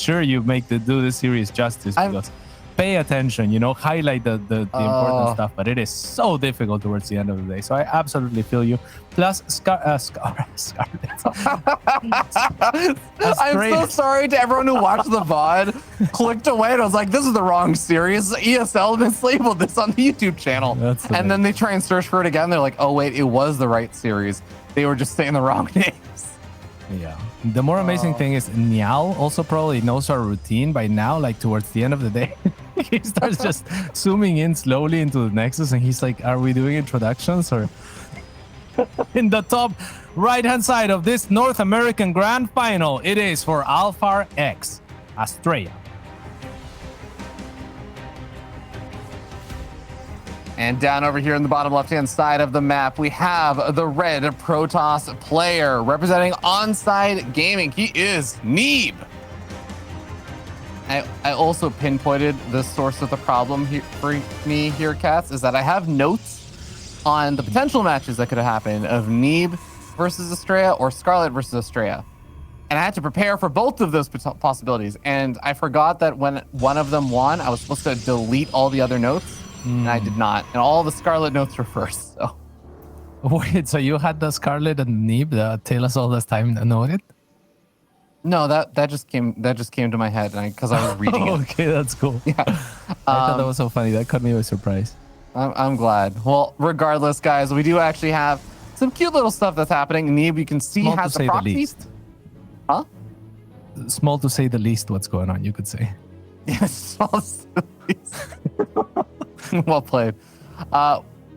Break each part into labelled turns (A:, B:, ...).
A: sure you do this series justice, because pay attention, you know, highlight the important stuff, but it is so difficult towards the end of the day. So I absolutely feel you. Plus, Scarlet.
B: I'm so sorry to everyone who watched the VOD, clicked away, and I was like, this is the wrong series. ESL mislabeled this on the YouTube channel. And then they try and search for it again. They're like, oh, wait, it was the right series. They were just saying the wrong names.
A: Yeah. The more amazing thing is Niall also probably knows our routine by now, like towards the end of the day. He starts just zooming in slowly into the Nexus, and he's like, are we doing introductions? Or in the top right-hand side of this North American Grand Final, it is for Alpha X, Astrea.
B: And down over here in the bottom left-hand side of the map, we have the red Protoss player representing Onside Gaming. He is Neeb. I also pinpointed the source of the problem here for me here, Cats, is that I have notes on the potential matches that could have happened of Neeb versus Astrea or Scarlet versus Astrea. And I had to prepare for both of those possibilities. And I forgot that when one of them won, I was supposed to delete all the other notes. And I did not. And all the Scarlet notes were first. So.
A: Wait, so you had the Scarlet and Neeb tell us all this time noted?
B: No, that just came to my head because I was reading it.
A: Okay, that's cool.
B: Yeah.
A: I thought that was so funny. That caught me by surprise.
B: I'm glad. Well, regardless, guys, we do actually have some cute little stuff that's happening. Neeb, you can see,
A: Small
B: has
A: to
B: the
A: say the
B: proxy.
A: least.
B: Huh?
A: Small to say the least what's going on, you could say.
B: Yeah, small to say the least. Well played.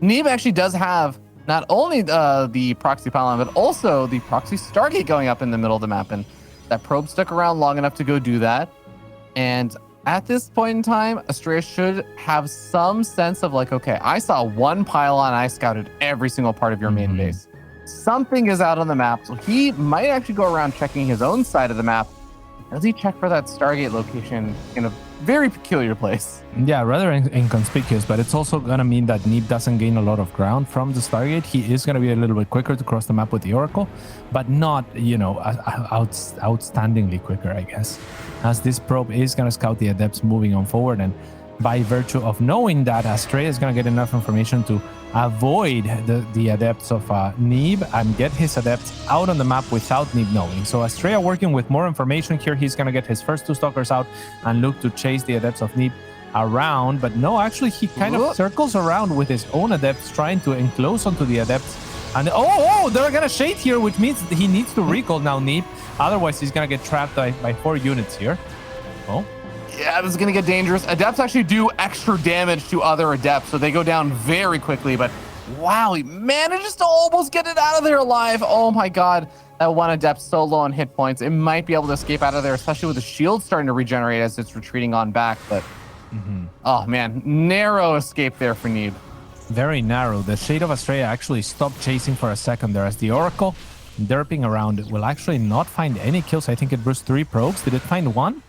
B: Neeb actually does have not only the proxy pylon, but also the proxy Stargate going up in the middle of the map. And that probe stuck around long enough to go do that. And at this point in time, Astrea should have some sense of like, okay, I saw one pylon, I scouted every single part of your main base. Something is out on the map. So he might actually go around checking his own side of the map. Does he check for that Stargate location in a very peculiar place?
A: Yeah, rather inconspicuous, but it's also going to mean that Neeb doesn't gain a lot of ground from the Stargate. He is going to be a little bit quicker to cross the map with the Oracle, but not, you know, outstandingly quicker, I guess, as this probe is going to scout the Adepts moving on forward. And by virtue of knowing that, Astrea is going to get enough information to avoid the Adepts of Neeb and get his Adepts out on the map without Neeb knowing. So Astrea working with more information here. He's going to get his first two Stalkers out and look to chase the Adepts of Neeb around. But no, actually, he kind of circles around with his own Adepts, trying to enclose onto the Adepts. And they're going to shade here, which means he needs to recall now, Neeb. Otherwise, he's going to get trapped by 4 units here. Oh.
B: Yeah, this is going to get dangerous. Adepts actually do extra damage to other Adepts, so they go down very quickly. But wow, he manages to almost get it out of there alive. Oh my god, that one Adept so low on hit points. It might be able to escape out of there, especially with the shield starting to regenerate as it's retreating on back. But oh man, narrow escape there for Neeb.
A: Very narrow. The Shade of Astrea actually stopped chasing for a second there as the Oracle, derping around, will actually not find any kills. I think it bruised 3 probes. Did it find 1?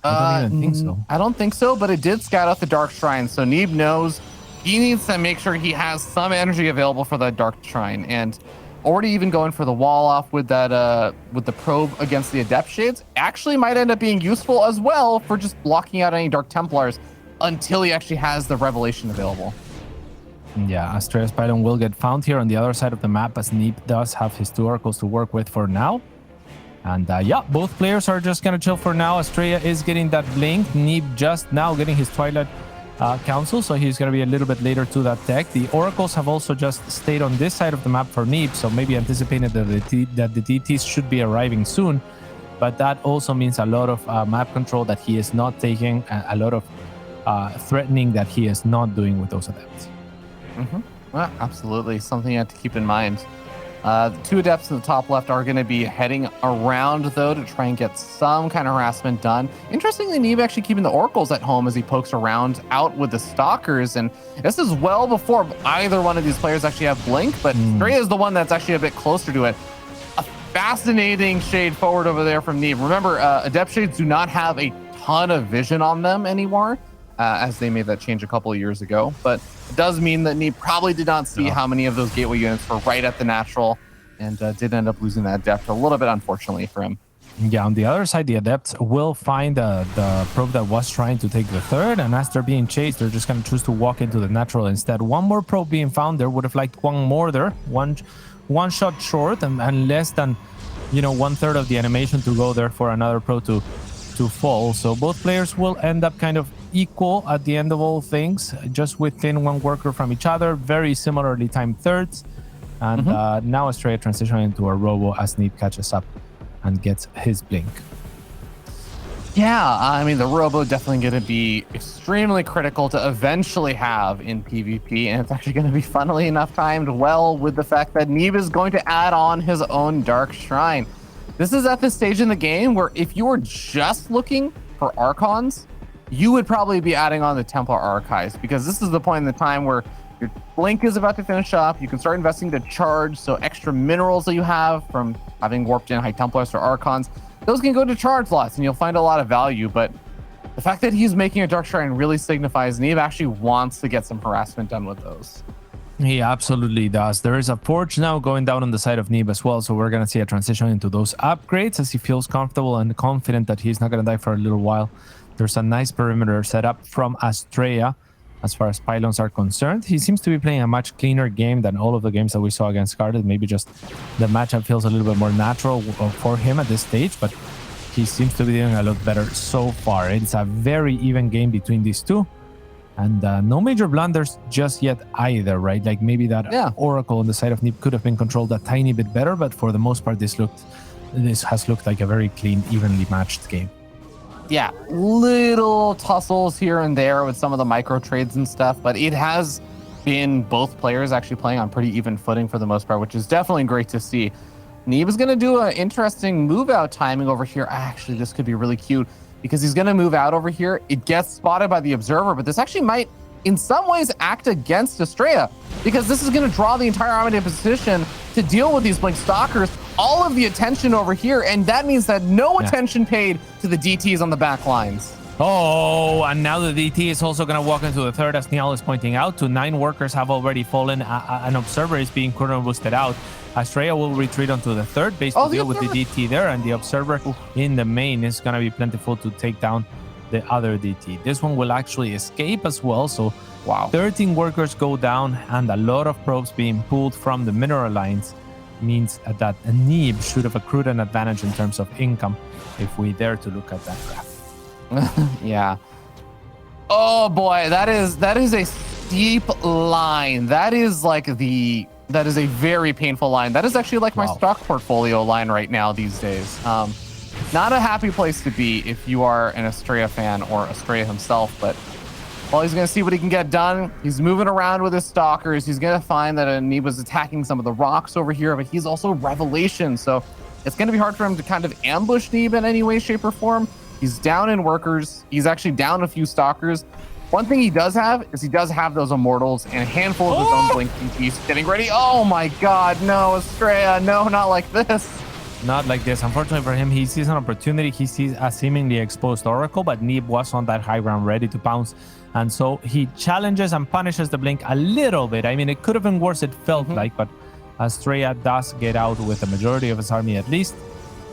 A: I don't even think so.
B: I don't think so, but it did scout out the Dark Shrine. So Neeb knows he needs to make sure he has some energy available for that Dark Shrine. And already even going for the wall off with that with the probe against the Adept Shades actually might end up being useful as well for just blocking out any Dark Templars until he actually has the Revelation available.
A: Yeah, Astrea's pylon will get found here on the other side of the map, as Neeb does have his 2 Oracles to work with for now. And yeah, both players are just going to chill for now. Astrea is getting that blink. Neeb just now getting his Twilight Council, so he's going to be a little bit later to that tech. The Oracles have also just stayed on this side of the map for Neeb, so maybe anticipating that the DTs should be arriving soon. But that also means a lot of map control that he is not taking, a lot of threatening that he is not doing with those Adepts.
B: Well, absolutely. Something you have to keep in mind. The 2 Adepts in the top left are going to be heading around, though, to try and get some kind of harassment done. Interestingly, Neeb actually keeping the Oracles at home as he pokes around out with the Stalkers. And this is well before either one of these players actually have Blink, but Astrea is the one that's actually a bit closer to it. A fascinating shade forward over there from Neeb. Remember, Adept Shades do not have a ton of vision on them anymore, as they made that change a couple of years ago. But it does mean that Neeb probably did not see how many of those gateway units were right at the natural, and did end up losing that depth a little bit, unfortunately, for him.
A: Yeah, on the other side, the Adepts will find the probe that was trying to take the third, and as they're being chased, they're just going to choose to walk into the natural instead. One more probe being found there. Would have liked one more there. One shot short and less than, you know, 1/3 of the animation to go there for another probe to fall. So both players will end up kind of equal at the end of all things, just within one worker from each other. Very similarly timed thirds. And now Astrea transitioning into a robo as Neeb catches up and gets his blink.
B: Yeah, I mean, the robo definitely going to be extremely critical to eventually have in PvP, and it's actually going to be, funnily enough, timed well with the fact that Neeb is going to add on his own Dark Shrine. This is at this stage in the game where if you were just looking for Archons, you would probably be adding on the Templar Archives, because this is the point in the time where your blink is about to finish up. You can start investing to charge, so extra minerals that you have from having warped in High Templars or Archons, those can go to charge lots, and you'll find a lot of value. But the fact that he's making a Dark Shrine really signifies Neeb actually wants to get some harassment done with those.
A: He absolutely does. There is a Forge now going down on the side of Neeb as well, so we're going to see a transition into those upgrades as he feels comfortable and confident that he's not going to die for a little while. There's a nice perimeter set up from Astrea as far as pylons are concerned. He seems to be playing a much cleaner game than all of the games that we saw against Scarlet. Maybe just the matchup feels a little bit more natural for him at this stage, but he seems to be doing a lot better so far. It's a very even game between these two, and no major blunders just yet either, right? Like maybe that Oracle on the side of Neeb could have been controlled a tiny bit better, but for the most part, this has looked like a very clean, evenly matched game.
B: Yeah, little tussles here and there with some of the micro trades and stuff, but it has been both players actually playing on pretty even footing for the most part, which is definitely great to see. Neeb is going to do an interesting move out timing over here. Actually, this could be really cute because he's going to move out over here. It gets spotted by the Observer, but this actually might in some ways act against Astrea, because this is going to draw the entire army into position to deal with these Blink Stalkers. All of the attention over here, and that means that no attention paid to the DTs on the back lines.
A: Oh, and now the DT is also going to walk into the third, as Niall is pointing out. 9 workers have already fallen. An Observer is being chrono boosted out. Astrea will retreat onto the third base to deal with the DT there, and the Observer in the main is going to be plentiful to take down the other DT. This one will actually escape as well, so 13 workers go down, and a lot of probes being pulled from the mineral lines means that Neeb should have accrued an advantage in terms of income if we dare to look at that graph.
B: Yeah. Oh boy, that is a steep line. That is a very painful line. That is actually like my stock portfolio line right now these days. Not a happy place to be if you are an Astrea fan or Astrea himself, but well, he's going to see what he can get done. He's moving around with his stalkers. He's going to find that Neeb was attacking some of the rocks over here, but he's also Revelation, so it's going to be hard for him to kind of ambush Neeb in any way, shape, or form. He's down in workers. He's actually down a few stalkers. One thing he does have is he does have those Immortals and a handful of his own Blink DTs getting ready. Oh my god, no, Astrea, no, not like this.
A: Not like this. Unfortunately for him, he sees an opportunity. He sees a seemingly exposed Oracle, but Neeb was on that high ground ready to pounce. And so he challenges and punishes the Blink a little bit. I mean, it could have been worse, it felt like, but Astrea does get out with the majority of his army at least.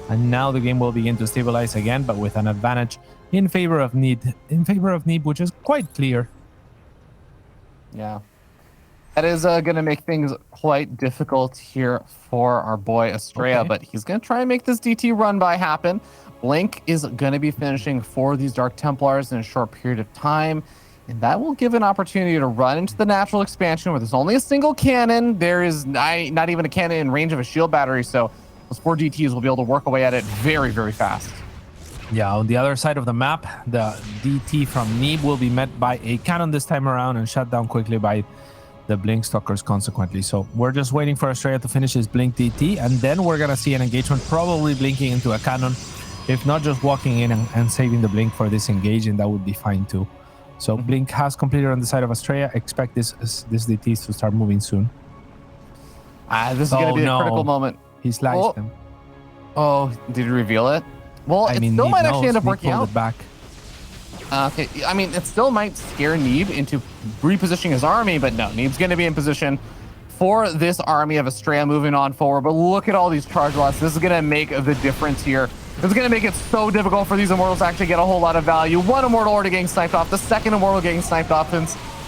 A: And now the game will begin to stabilize again, but with an advantage in favor of Neeb, which is quite clear.
B: Yeah. That is going to make things quite difficult here for our boy Astrea, but he's going to try and make this DT run by happen. Blink is going to be finishing for these Dark Templars in a short period of time, and that will give an opportunity to run into the natural expansion where there's only a single cannon. There is not even a cannon in range of a shield battery, so those 4 DTs will be able to work away at it very, very fast.
A: Yeah, on the other side of the map, the DT from Neeb will be met by a cannon this time around and shut down quickly by the Blink Stalkers consequently. So we're just waiting for Astrea to finish his Blink DT, and then we're going to see an engagement probably blinking into a cannon. If not, just walking in and saving the Blink for this engage, and that would be fine too. So Blink has completed on the side of Astrea. Expect this DTs to start moving soon.
B: This is going to be a critical moment.
A: He sliced him.
B: Oh, did he reveal it? Well, it still might actually end up working out.
A: Back.
B: Okay, I mean, it still might scare Neeb into repositioning his army, but no, Neeb's going to be in position for this army of Astrea moving on forward. But look at all these charge lots. This is going to make the difference here. It's going to make it so difficult for these Immortals to actually get a whole lot of value. One Immortal already getting sniped off. The second Immortal getting sniped off. And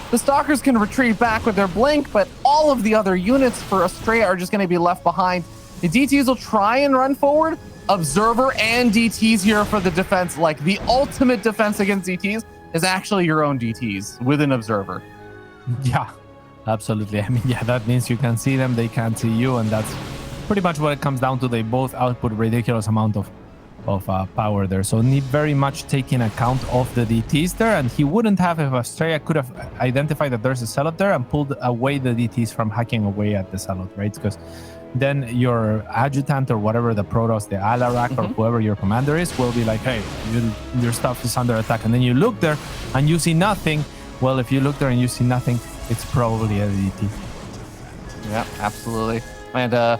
B: the Stalkers can retreat back with their Blink, but all of the other units for Astrea are just going to be left behind. The DTs will try and run forward. Observer and DTs here for the defense. Like, the ultimate defense against DTs is actually your own DTs with an Observer.
A: Yeah, absolutely. I mean, yeah, that means you can see them, they can't see you, and that's pretty much what it comes down to. They both output ridiculous amount of power there. So Neeb very much taking account of the DTs there, and he wouldn't have if Astrea could have identified that there's a Zealot there and pulled away the DTs from hacking away at the Zealot, right? Because then your adjutant or whatever, the Protoss, the Alarak, or whoever your commander is, will be like, hey, your stuff is under attack. And then you look there and you see nothing. Well, if you look there and you see nothing, it's probably a DT.
B: Yeah, absolutely. And I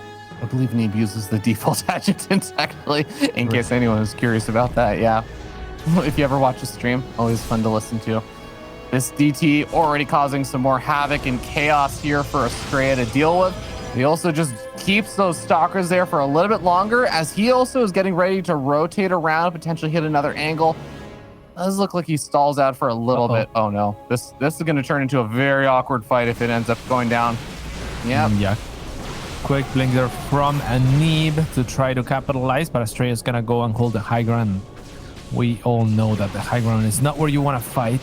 B: believe Neeb uses the default adjutant, actually, in case anyone is curious about that. Yeah. If you ever watch a stream, always fun to listen to. This DT already causing some more havoc and chaos here for Astrea to deal with. He also just keeps those Stalkers there for a little bit longer, as he also is getting ready to rotate around, potentially hit another angle. Does look like he stalls out for a little bit. Oh no, this is going to turn into a very awkward fight if it ends up going down. Yeah. Quick blink there from Neeb to try to capitalize, but Astrea is going to go and hold the high ground. We all know that the high ground is not where you want to fight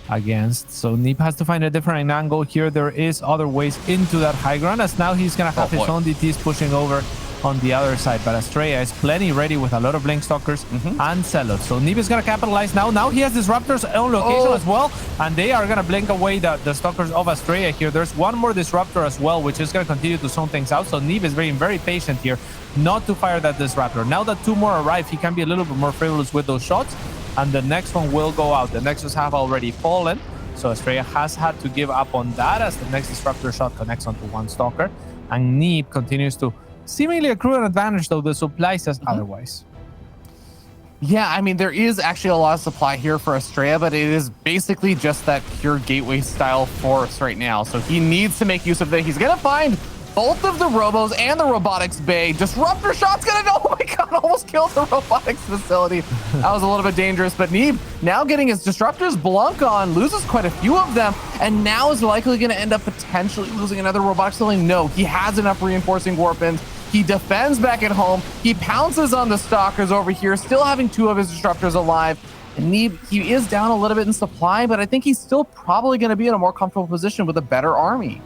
B: against, so Neeb has to find a different angle here. There is other ways into that high ground, as now he's gonna have his own DTs pushing over on the other side, but Astrea is plenty ready with a lot of Blink Stalkers and Zealots. So Neeb is gonna capitalize now he has Disruptors on location as well, and they are gonna blink away the Stalkers of Astrea here. There's one more Disruptor as well, which is gonna continue to zone things out, so Neeb is being very patient here not to fire that Disruptor. Now that two more arrive, he can be a little bit more frivolous with those shots, and the next one will go out. The Nexus have already fallen, so Astrea has had to give up on that, as the next Disruptor shot connects onto one Stalker, and Neeb continues to seemingly accrue an advantage, though the supply says otherwise. Yeah, I mean, there is actually a lot of supply here for Astrea, but it is basically just that pure gateway style force right now, so he needs to make use of it. He's gonna find both of the Robos and the Robotics Bay. Disruptor shot's gonna go. Oh my god, almost killed the Robotics facility. That was a little bit dangerous, but Neeb now getting his Disruptors blunk on, loses quite a few of them, and now is likely gonna end up potentially losing another Robotics building. No, he has enough reinforcing Warpins. He defends back at home. He pounces on the Stalkers over here, still having two of his Disruptors alive. And Neeb, he is down a little bit in supply, but I think he's still probably gonna be in a more comfortable position with a better army.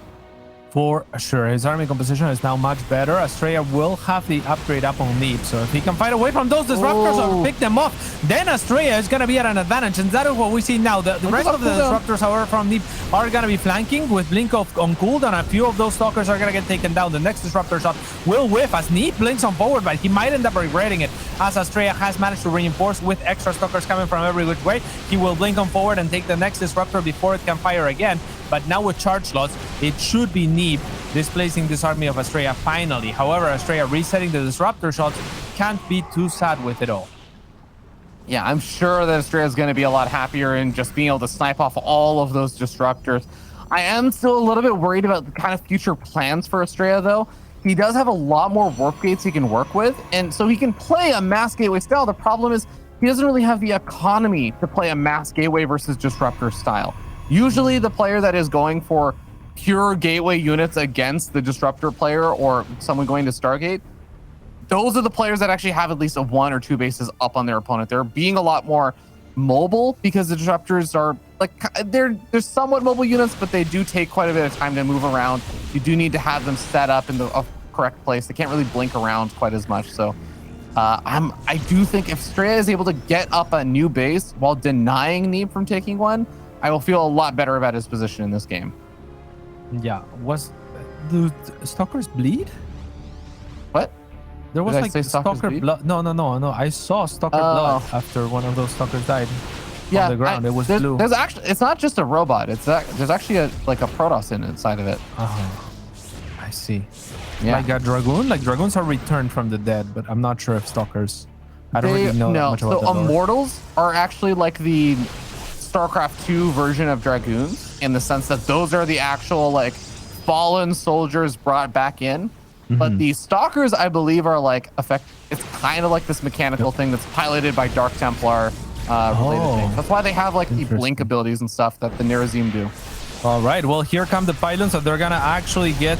B: For sure, his army composition is now much better. Astrea will have the upgrade up on Neeb, so if he can fight away from those Disruptors or pick them off, then Astrea is going to be at an advantage, and that is what we see now. The rest of the Disruptors, however, from Neeb are going to be flanking with Blink on cooldown. A few of those Stalkers are going to get taken down. The next Disruptor shot will whiff as Neeb blinks on forward, but he might end up regretting it, as Astrea has managed to reinforce with extra Stalkers coming from every which way. He will blink on forward and take the next Disruptor before it can fire again. But now with charge slots, it should be Neeb displacing this army of Astrea finally. However, Astrea resetting the Disruptor shots can't be too sad with it all. Yeah, I'm sure that Astrea is going to be a lot happier in just being able to snipe off all of those Disruptors. I am still a little bit worried about the kind of future plans for Astrea, though. He does have a lot more warp gates he can work with, and so he can play a mass gateway style. The problem is he doesn't really have the economy to play a mass gateway versus Disruptor style. Usually the player that is going for pure gateway units against the Disruptor player or someone going to Stargate, those are the players that actually have at least a 1 or 2 bases up on their opponent. They're being a lot more mobile because the Disruptors are like, they're somewhat mobile units, but they do take quite a bit of time to move around. You do need to have them set up in the correct place. They can't really blink around quite as much. So I do think if Astrea is able to get up a new base while denying Neeb from taking one, I will feel a lot better about his position in this game. Yeah. Do Stalkers bleed? What? There was like Stalker blood. No. I saw Stalker blood after one of those Stalkers died on the ground. It was blue. There's actually, it's not just a robot. There's actually like a Protoss inside of it. I see. Yeah. Like a Dragoon? Like Dragoons are returned from the dead, but I'm not sure if Stalkers. I don't really know much about that. So Immortals are actually like the StarCraft 2 version of Dragoons, in the sense that those are the actual like fallen soldiers brought back in. But the Stalkers, I believe, are like it's kind of like this mechanical thing that's piloted by Dark Templar related things. That's why they have like the blink abilities and stuff that the Nerazim do.
A: All right, well, here come the pylons, so they're gonna actually get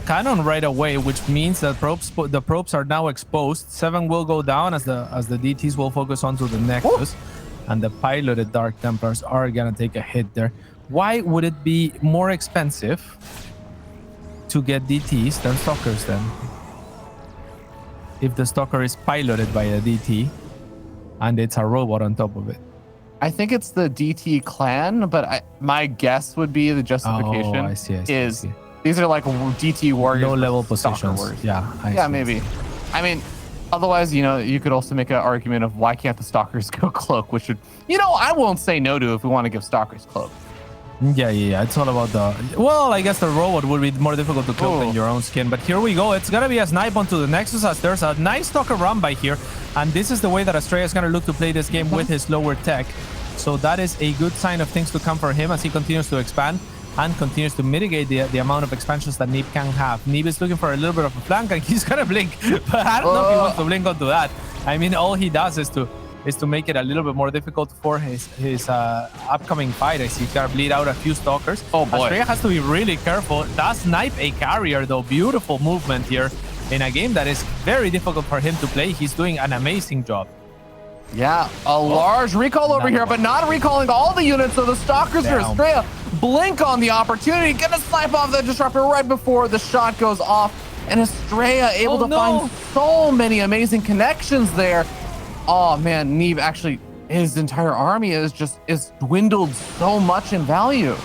A: cannon right away, which means that the probes are now exposed. 7 will go down as the DTs will focus onto the Nexus, and the piloted Dark Templars are gonna take a hit there. Why would it be more expensive to get DTs than Stalkers then? If the Stalker is piloted by a DT and it's a robot on top of it.
B: I think it's the DT clan, but my guess would be the justification
A: I see.
B: These are like DT warriors.
A: Low level positions. Yeah,
B: maybe. I mean, otherwise, you could also make an argument of why can't the Stalkers go cloak, which would, I won't say no to if we want to give Stalkers cloak.
A: Yeah. It's all about well, I guess the robot would be more difficult to cloak than your own skin. But here we go. It's going to be a snipe onto the Nexus as there's a nice Stalker run by here. And this is the way that Astrea is going to look to play this game with his lower tech. So that is a good sign of things to come for him as he continues to expand and continues to mitigate the amount of expansions that Neeb can have. Neeb is looking for a little bit of a flank and he's going to blink. But I don't know if he wants to blink onto that. I mean, all he does is to make it a little bit more difficult for his upcoming fight. I see he's got to bleed out a few Stalkers. Oh boy. Astrea has to be really careful. Does snipe a carrier though. Beautiful movement here in a game that is very difficult for him to play. He's doing an amazing job.
B: Yeah, a large recall over here, but not recalling all the units. So the Stalkers for Astrea blink on the opportunity. Gonna snipe off the Disruptor right before the shot goes off. And Astrea able to find so many amazing connections there. Oh man, Neeb actually, his entire army is dwindled so much in value.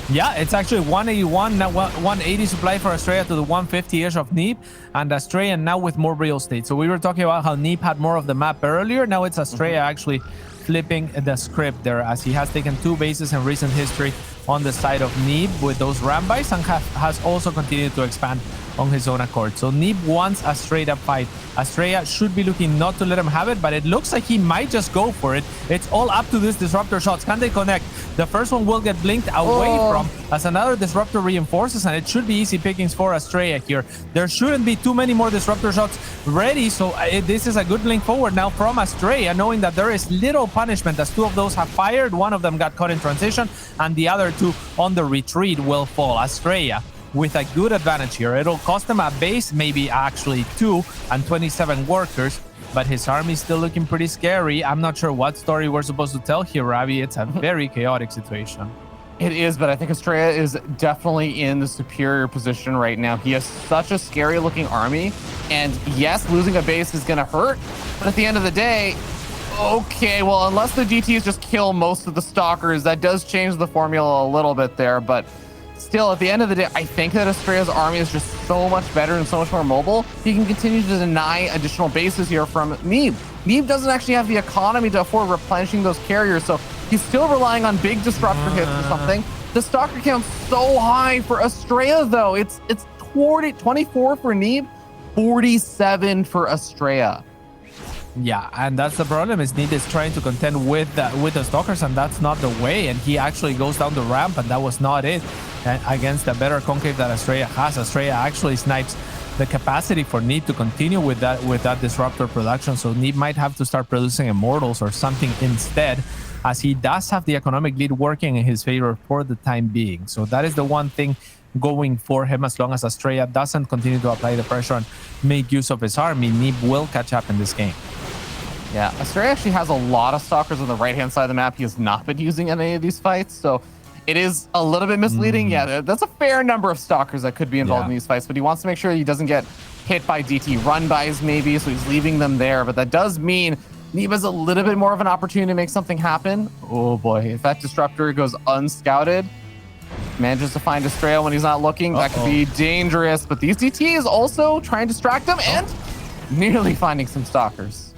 A: Yeah, it's actually 181, now 180 supply for Astrea to the 150-ish of Neeb, and Astrea now with more real estate. So we were talking about how Neeb had more of the map earlier. Now it's Astrea actually flipping the script there, as he has taken 2 bases in recent history on the side of Neeb with those Rambites, and has also continued to expand on his own accord. So Neeb wants a straight up fight. Astrea should be looking not to let him have it, but it looks like he might just go for it. It's all up to these Disruptor shots. Can they connect? The first one will get blinked away from as another Disruptor reinforces, and it should be easy pickings for Astrea here. There shouldn't be too many more Disruptor shots ready, so this is a good blink forward now from Astrea, knowing that there is little punishment as 2 of those have fired. 1 of them got caught in transition, and the other 2 on the retreat will fall. Astrea with a good advantage here. It'll cost him a base, maybe actually 2 and 27 workers, but his army's still looking pretty scary. I'm not sure what story we're supposed to tell here, Ravi. It's a very chaotic situation.
B: It is, but I think Astrea is definitely in the superior position right now. He has such a scary looking army, and yes, losing a base is going to hurt, but at the end of the day, okay, well, unless the GTs just kill most of the Stalkers, that does change the formula a little bit there, but still, at the end of the day, I think that Astrea's army is just so much better and so much more mobile. He can continue to deny additional bases here from Neeb. Neeb doesn't actually have the economy to afford replenishing those carriers, so he's still relying on big Disruptor hits or something. The Stalker count's so high for Astrea, though. It's 24 for Neeb, 47 for Astrea.
A: Yeah, and that's the problem, is Neeb is trying to contend with the Stalkers, and that's not the way, and he actually goes down the ramp, and that was not it. And against the better concave that Astrea has, Astrea actually snipes the capacity for Neeb to continue with that Disruptor production, so Neeb might have to start producing Immortals or something instead, as he does have the economic lead working in his favor for the time being. So that is the one thing going for him. As long as Astrea doesn't continue to apply the pressure and make use of his army, Neeb will catch up in this game.
B: Yeah, Astrea actually has a lot of Stalkers on the right-hand side of the map. He has not been using any of these fights, so it is a little bit misleading. Yeah, that's a fair number of Stalkers that could be involved in these fights, but he wants to make sure he doesn't get hit by DT run-bys maybe, so he's leaving them there. But that does mean Neeb has a little bit more of an opportunity to make something happen. Oh boy, if that Disruptor goes unscouted, manages to find Astrea when he's not looking, that could be dangerous. But these DTs also trying to distract him and nearly finding some Stalkers.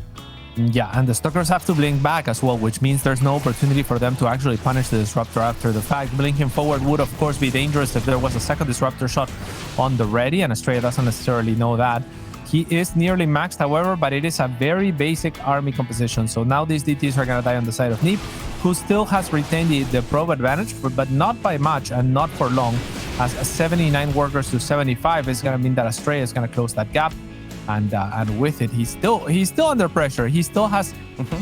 A: Yeah, and the Stalkers have to blink back as well, which means there's no opportunity for them to actually punish the Disruptor after the fact. Blinking forward would, of course, be dangerous if there was a second Disruptor shot on the ready, and Astrea doesn't necessarily know that. He is nearly maxed, however, but it is a very basic army composition. So now these DTs are going to die on the side of Neeb, who still has retained the probe advantage, but not by much and not for long. as 79 workers to 75 is going to mean that Astrea is going to close that gap. And with it, he's still under pressure. He still has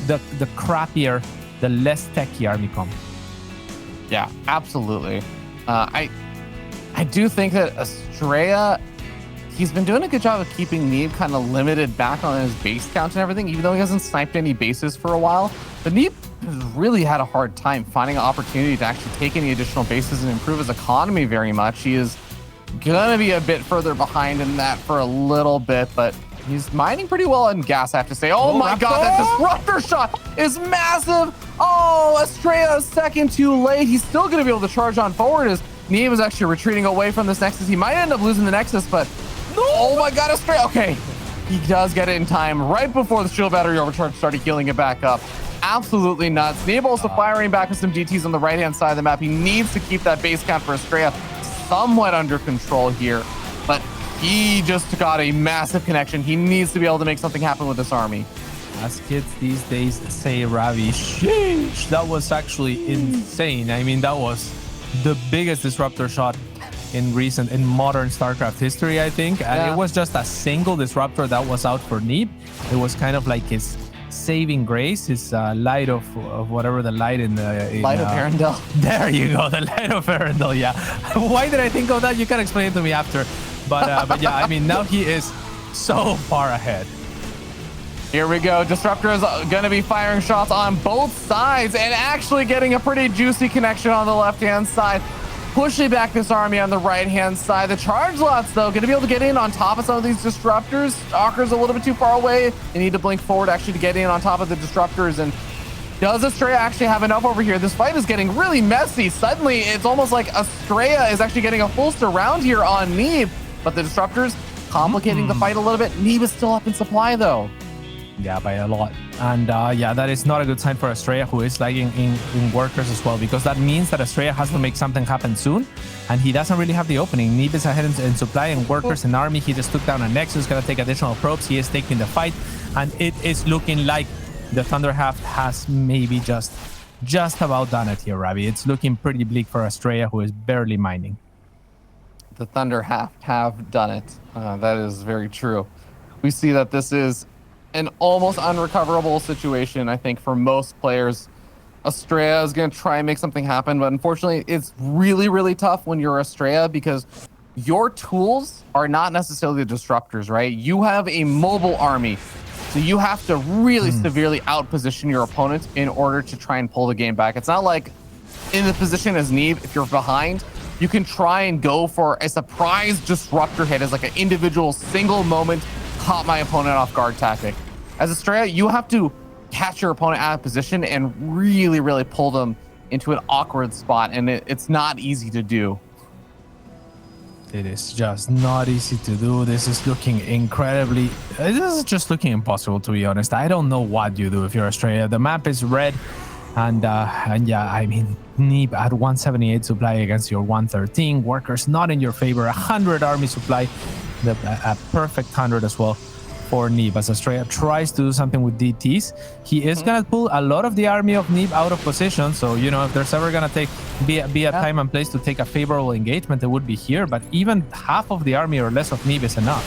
A: the crappier, the less techy army comp.
B: Yeah, absolutely. I do think that Astrea, he's been doing a good job of keeping Neeb kind of limited back on his base count and everything, even though he hasn't sniped any bases for a while. But Neeb has really had a hard time finding an opportunity to actually take any additional bases and improve his economy very much. He is gonna be a bit further behind in that for a little bit, but he's mining pretty well in gas, I have to say. Oh my god, that disruptor shot is massive. Oh, Astrea a second too late. He's still gonna be able to charge on forward as Neeb is actually retreating away from this Nexus. He might end up losing the Nexus, but no, oh my god, Astrea, okay. He does get it in time right before the shield battery overcharge started healing it back up. Absolutely nuts. Neeb also firing back with some DTs on the right-hand side of the map. He needs to keep that base count for Astrea somewhat under control here, but he just got a massive connection. He needs to be able to make something happen with this army.
A: As kids these days say, Ravi, sheesh, that was actually insane. I mean, that was the biggest disruptor shot in modern StarCraft history, I think. And it was just a single disruptor that was out for Neeb. It was kind of like his saving grace, his light of whatever the light in the
B: light of Arendelle.
A: There you go, the light of Arendelle. Yeah. Why did I think of that? You can explain it to me after. But yeah, I mean, now he is so far ahead.
B: Here we go. Disruptor is going to be firing shots on both sides and actually getting a pretty juicy connection on the left-hand side. Pushing back this army on the right-hand side. The charge lots, though, going to be able to get in on top of some of these disruptors. Stalker's a little bit too far away. They need to blink forward actually to get in on top of the disruptors. And does Astrea actually have enough over here? This fight is getting really messy. Suddenly, it's almost like Astrea is actually getting a full surround here on Neeb. But the disruptors complicating the fight a little bit. Neeb is still up in supply, though.
A: Yeah, by a lot. And yeah, that is not a good sign for Astrea, who is lagging in workers as well, because that means that Astrea has to make something happen soon, and he doesn't really have the opening. Neeb is ahead in supply and workers and army. He just took down a Nexus, gonna take additional probes. He is taking the fight, and it is looking like the Thunderhaft has maybe just about done it here, Ravi. It's looking pretty bleak for Astrea, who is barely mining.
B: The Thunderhaft have done it. That is very true. We see that this is an almost unrecoverable situation, I think, for most players. Astrea is going to try and make something happen, but unfortunately, it's really, really tough when you're Astrea because your tools are not necessarily the disruptors, right? You have a mobile army, so you have to really severely outposition your opponent in order to try and pull the game back. It's not like in the position as Neeb, if you're behind, you can try and go for a surprise disruptor hit as like an individual single moment, caught my opponent off guard tactic. As Astrea, you have to catch your opponent out of position and really, really pull them into an awkward spot, and it's not easy to do.
A: It is just not easy to do. This is looking incredibly... This is just looking impossible, to be honest. I don't know what you do if you're Astrea. The map is red, and yeah, I mean, Neeb at 178 supply against your 113. Workers not in your favor. 100 army supply, a perfect 100 as well for Neeb. As Astrea tries to do something with DTs, he is gonna pull a lot of the army of Neeb out of position. So, you know, if there's ever gonna be a time and place to take a favorable engagement, it would be here. But even half of the army or less of Neeb is enough.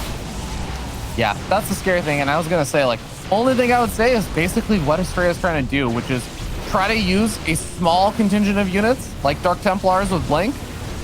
B: Yeah, that's the scary thing. And I was gonna say, like, only thing I would say is basically what Astrea is trying to do, which is try to use a small contingent of units like Dark Templars with Blink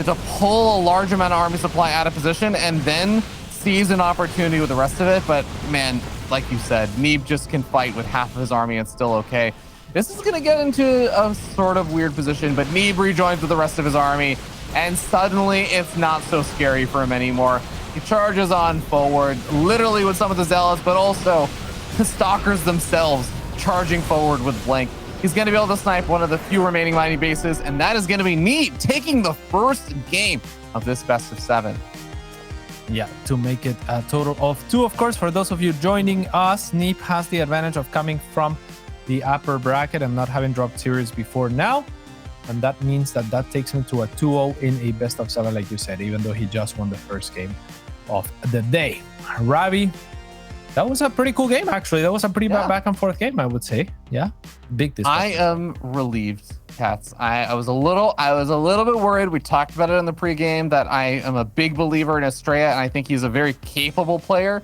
B: to pull a large amount of army supply out of position and then seize an opportunity with the rest of it. But man, like you said, Neeb just can fight with half of his army and still okay. This is going to get into a sort of weird position, but Neeb rejoins with the rest of his army, and suddenly it's not so scary for him anymore. He charges on forward, literally with some of the Zealots, but also the Stalkers themselves charging forward with Blink. He's going to be able to snipe one of the few remaining mining bases, and that is going to be Neeb taking the first game of this best of 7.
A: Yeah, to make it a total of 2. Of course, for those of you joining us, Neeb has the advantage of coming from the upper bracket and not having dropped series before now. And that means that takes him to a 2-0 in a best of 7, like you said, even though he just won the first game of the day. Ravi, that was a pretty cool game, actually. That was a pretty back and forth game, I would say. Yeah, big discussion.
B: I am relieved Cats. I was a little bit worried. We talked about it in the pregame that I am a big believer in Astrea, and I think he's a very capable player.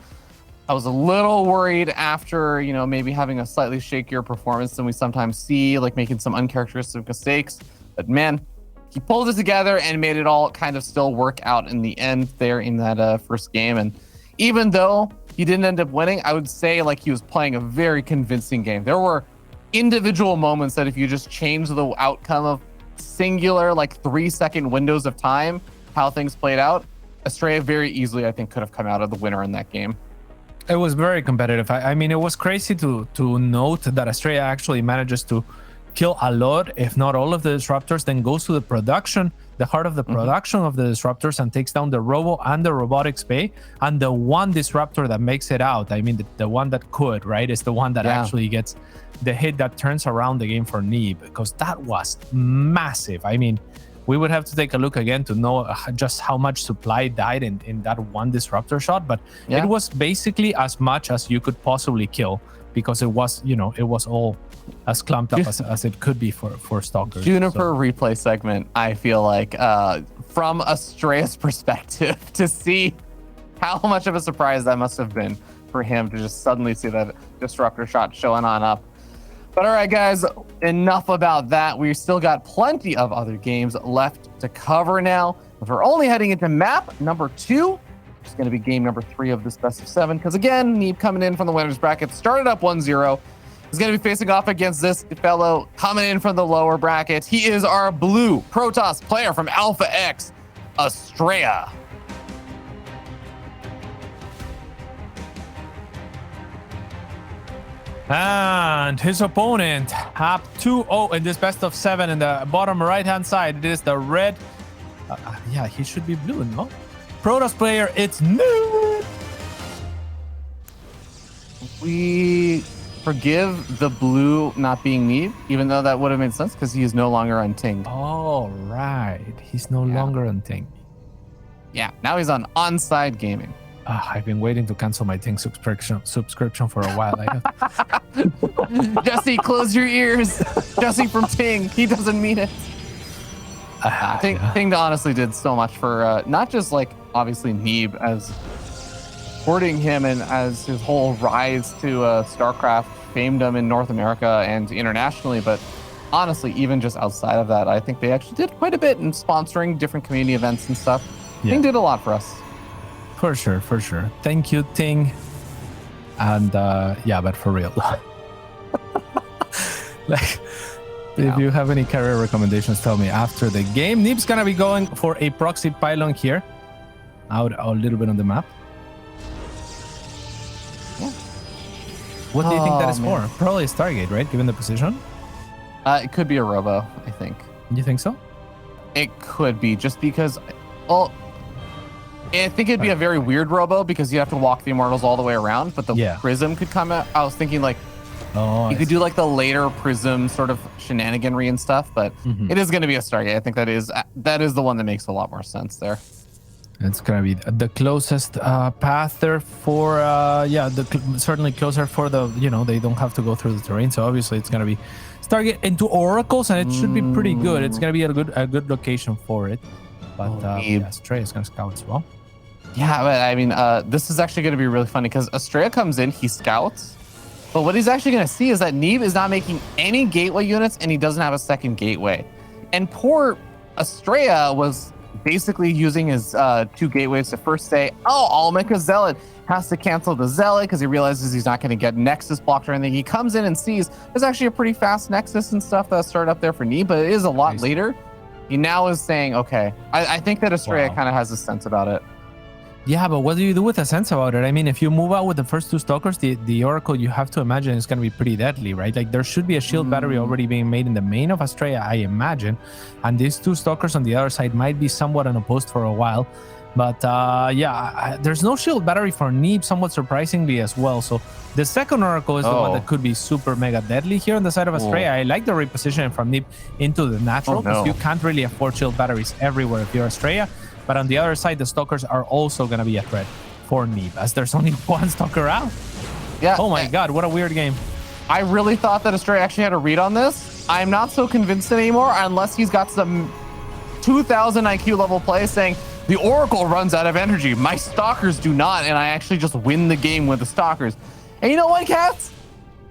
B: I was a little worried after, you know, maybe having a slightly shakier performance than we sometimes see, like making some uncharacteristic mistakes. But man, he pulled it together and made it all kind of still work out in the end there in that first game. And even though he didn't end up winning, I would say like he was playing a very convincing game. There were individual moments that if you just change the outcome of singular like 3-second windows of time, how things played out, Astrea very easily, I think, could have come out of the winner in that game.
A: It was very competitive. I mean, it was crazy to note that Astrea actually manages to kill a lot, if not all of the disruptors, then goes to the production, the heart of the production of the disruptors, and takes down the robo and the robotics bay. And the one disruptor that makes it out, I mean, the one that could, right, is the one that actually gets the hit that turns around the game for Neeb, because that was massive. I mean, we would have to take a look again to know just how much supply died in that one disruptor shot, but it was basically as much as you could possibly kill, because it was, you know, it was all as clumped up as it could be for stalkers.
B: Juniper replay segment, I feel like, from Astrea's perspective, to see how much of a surprise that must have been for him to just suddenly see that disruptor shot showing on up. But all right, guys, enough about that. We still got plenty of other games left to cover now. We're only heading into map number 2. It's going to be game number 3 of this best of 7. Because again, Neeb coming in from the winner's bracket, started up 1-0. He's going to be facing off against this fellow coming in from the lower bracket. He is our blue Protoss player from Alpha X, Astrea.
A: And his opponent up 2-0 in this best of 7 in the bottom right-hand side. It is the red. Yeah, he should be blue, no? Protoss player, it's Neeb.
B: We forgive the blue not being Neeb, even though that would have made sense because he is no longer on Ting.
A: All right. He's no longer on Ting.
B: Yeah, now he's on Onside Gaming.
A: I've been waiting to cancel my Ting subscription for a while.
B: Jesse, close your ears. Jesse from Ting. He doesn't mean it. Ting honestly did so much for not just like obviously Neeb as supporting him and as his whole rise to StarCraft famedom in North America and internationally, but honestly, even just outside of that, I think they actually did quite a bit in sponsoring different community events and stuff. Yeah. Ting did a lot for us.
A: For sure. Thank you, Ting. And yeah, but for real. Like, if you have any career recommendations, tell me after the game. Neeb's gonna be going for a proxy pylon here, out a little bit on the map.
B: Yeah.
A: What do you think that is for? Probably a Stargate, right? Given the position.
B: It could be a robo, I think.
A: You think so?
B: It could be, just because. Well, I think it'd be a very weird robo because you have to walk the immortals all the way around, but the prism could come out. I was thinking like, you could do like the later prism sort of shenaniganry and stuff, but it is going to be a Stargate. I think that is the one that makes a lot more sense there.
A: It's going to be the closest path there for, certainly closer for the, they don't have to go through the terrain. So obviously it's going to be Stargate into Oracles, and it should be pretty good. It's going to be a good location for it. But Astrea is going to scout as well.
B: Yeah, but I mean, this is actually going to be really funny because Astrea comes in, he scouts, but what he's actually going to see is that Neeb is not making any gateway units, and he doesn't have a second gateway. And poor Astrea was basically using his 2 gateways to first say, oh, I'll make a Zealot. Has to cancel the Zealot because he realizes he's not going to get Nexus blocked or anything. He comes in and sees there's actually a pretty fast Nexus and stuff that started up there for Neeb, but it is a lot later. He now is saying, okay, I think that Astrea kind of has a sense about it.
A: Yeah, but what do you do with a sense about it? I mean, if you move out with the first 2 stalkers, the Oracle, you have to imagine is going to be pretty deadly, right? Like, there should be a shield battery already being made in the main of Astrea, I imagine. And these 2 stalkers on the other side might be somewhat unopposed for a while. But there's no shield battery for Neeb, somewhat surprisingly as well. So the second Oracle is the one that could be super mega deadly here on the side of Astrea. I like the repositioning from Neeb into the natural, because you can't really afford shield batteries everywhere if you're Astrea. But on the other side, the stalkers are also going to be a threat for Neeb, as there's only 1 stalker out.
B: Yeah.
A: Oh my god, what a weird game.
B: I really thought that Astrea actually had a read on this. I'm not so convinced anymore unless he's got some 2000 IQ level play saying the Oracle runs out of energy. My Stalkers do not, and I actually just win the game with the Stalkers. And you know what, Cats?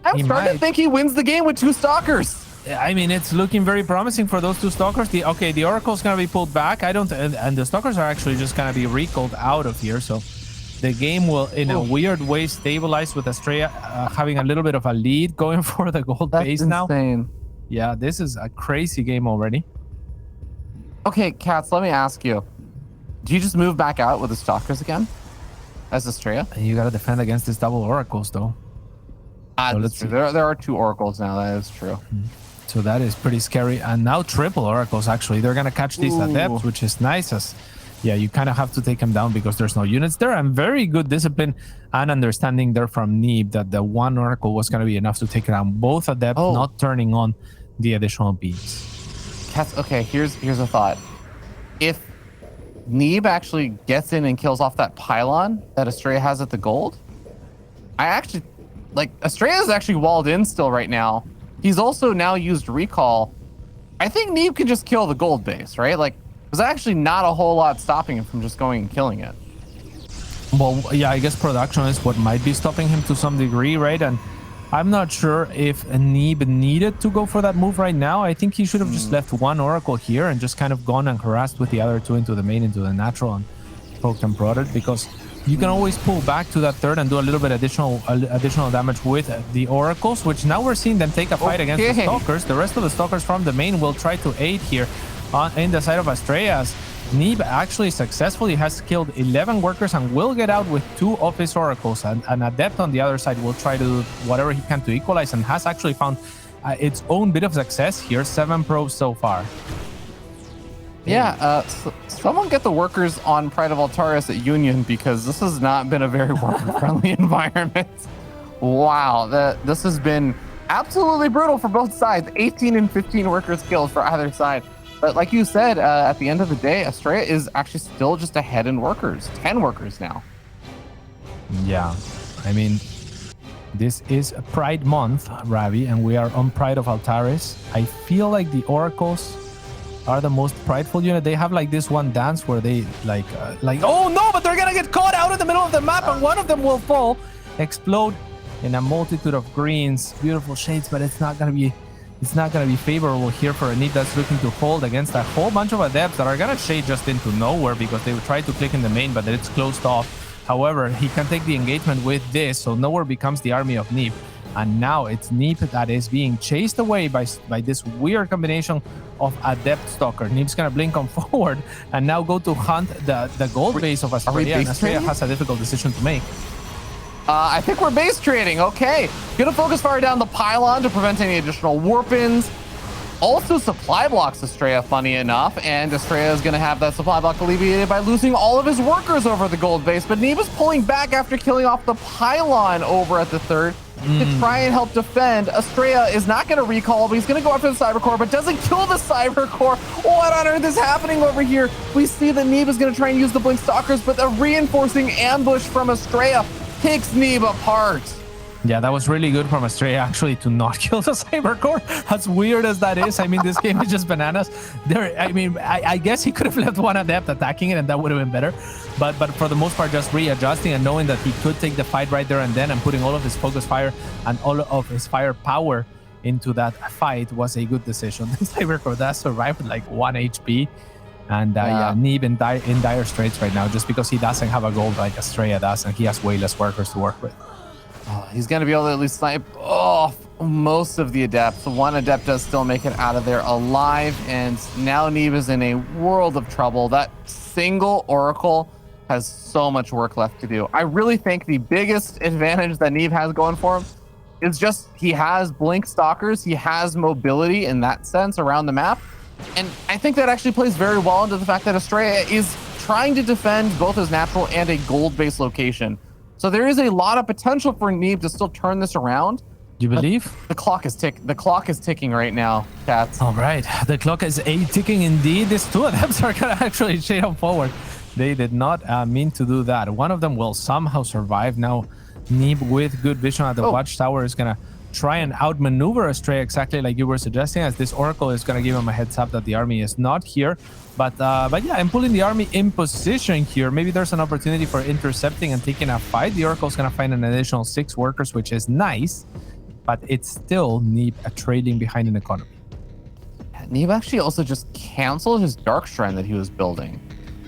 B: I'm starting to think he wins the game with 2 Stalkers.
A: I mean, it's looking very promising for those 2 Stalkers. The Oracle's gonna be pulled back. And the Stalkers are actually just gonna be recalled out of here. So the game will, in a weird way, stabilize with Astrea having a little bit of a lead going for the gold base now.
B: That's insane.
A: Yeah, this is a crazy game already.
B: Okay, Cats, let me ask you. Do you just move back out with the Stalkers again? As Astrea?
A: You gotta defend against these double Oracles, though.
B: So that's true. There are 2 Oracles now. That is true.
A: So that is pretty scary. And now triple Oracles, actually. They're gonna catch these Adepts, which is nice. Yeah, you kind of have to take them down because there's no units there. And very good discipline and understanding there from Neeb that the 1 Oracle was gonna be enough to take down both Adepts, not turning on the additional beams.
B: Cats, okay, here's a thought. If Neeb actually gets in and kills off that pylon that Astrea has at the gold, I actually, like, Astrea is actually walled in still right now. He's also now used recall. I think Neeb can just kill the gold base, right? Like, there's actually not a whole lot stopping him from just going and killing it.
A: Well, yeah, I guess production is what might be stopping him to some degree, right? And I'm not sure if Neeb needed to go for that move right now. I think he should have just left 1 Oracle here and just kind of gone and harassed with the other 2 into the main, into the natural, and poked and prodded, because you can always pull back to that 3rd and do a little bit additional damage with the Oracles, which now we're seeing them take a fight against the Stalkers. The rest of the Stalkers from the main will try to aid here in the side of Astrea's. Neeb actually successfully has killed 11 workers and will get out with 2 of his Oracles. And an Adept on the other side will try to do whatever he can to equalize, and has actually found its own bit of success here. 7 probes so far.
B: Yeah, someone get the workers on Pride of Altaris at Union, because this has not been a very worker-friendly environment. Wow, this has been absolutely brutal for both sides. 18 and 15 workers killed for either side. But like you said, at the end of the day, Astrea is actually still just ahead in workers. 10 workers now.
A: Yeah, I mean, this is Pride Month, Ravi, and we are on Pride of Altaris. I feel like the Oracles are the most prideful unit. They have like this one dance where they like oh no, but they're gonna get caught out in the middle of the map, and one of them will fall, explode in a multitude of greens, beautiful shades, but it's not gonna be favorable here for a Neeb that's looking to hold against a whole bunch of Adepts that are gonna shade just into nowhere because they would try to click in the main, but then it's closed off. However, he can take the engagement with this, so nowhere becomes the army of Neeb. And now it's Neeb that is being chased away by this weird combination of Adept Stalker. Neeb's gonna blink on forward and now go to hunt the gold base of Astrea, and Astrea has a difficult decision to make.
B: I think we're base trading. Okay, gonna focus fire down the pylon to prevent any additional warp-ins. Also supply blocks Astrea, funny enough, and Astrea is gonna have that supply block alleviated by losing all of his workers over the gold base. But Neeb is pulling back after killing off the pylon over at the 3rd to try and help defend. Astrea is not gonna recall, but he's gonna go after the Cyber Core, but doesn't kill the Cyber Core. What on earth is happening over here? We see that Neeb is gonna try and use the Blink Stalkers, but a reinforcing ambush from Astrea takes Neeb apart.
A: Yeah, that was really good from Astrea actually to not kill the Cyber Core. As weird as that is, I mean, this game is just bananas. I guess he could have left 1 Adept attacking it, and that would have been better. But for the most part, just readjusting and knowing that he could take the fight right there and then, and putting all of his focus fire and all of his firepower into that fight was a good decision. The Cyber Core does survive with like 1 HP. And Neeb in dire straits right now, just because he doesn't have a gold like Astrea does, and he has way less workers to work with.
B: He's going to be able to at least snipe off most of the Adepts. 1 Adept does still make it out of there alive, and now Neeb is in a world of trouble. That single Oracle has so much work left to do. I really think the biggest advantage that Neeb has going for him is just he has Blink Stalkers, he has mobility in that sense around the map, and I think that actually plays very well into the fact that Astrea is trying to defend both his natural and a gold-based location. So there is a lot of potential for Neeb to still turn this around.
A: Do you believe?
B: The clock is ticking right now, Cats.
A: All right, the clock is ticking indeed. These 2 of them are gonna actually shade on forward. They did not mean to do that. One of them will somehow survive. Now Neeb with good vision at the watchtower is gonna try and outmaneuver Astrea exactly like you were suggesting, as this Oracle is going to give him a heads up that the army is not here. But yeah, I'm pulling the army in position here. Maybe there's an opportunity for intercepting and taking a fight. The Oracle's going to find an additional 6 workers, which is nice, but it's still Neeb trailing behind in economy.
B: Neeb actually also just canceled his Dark Shrine that he was building,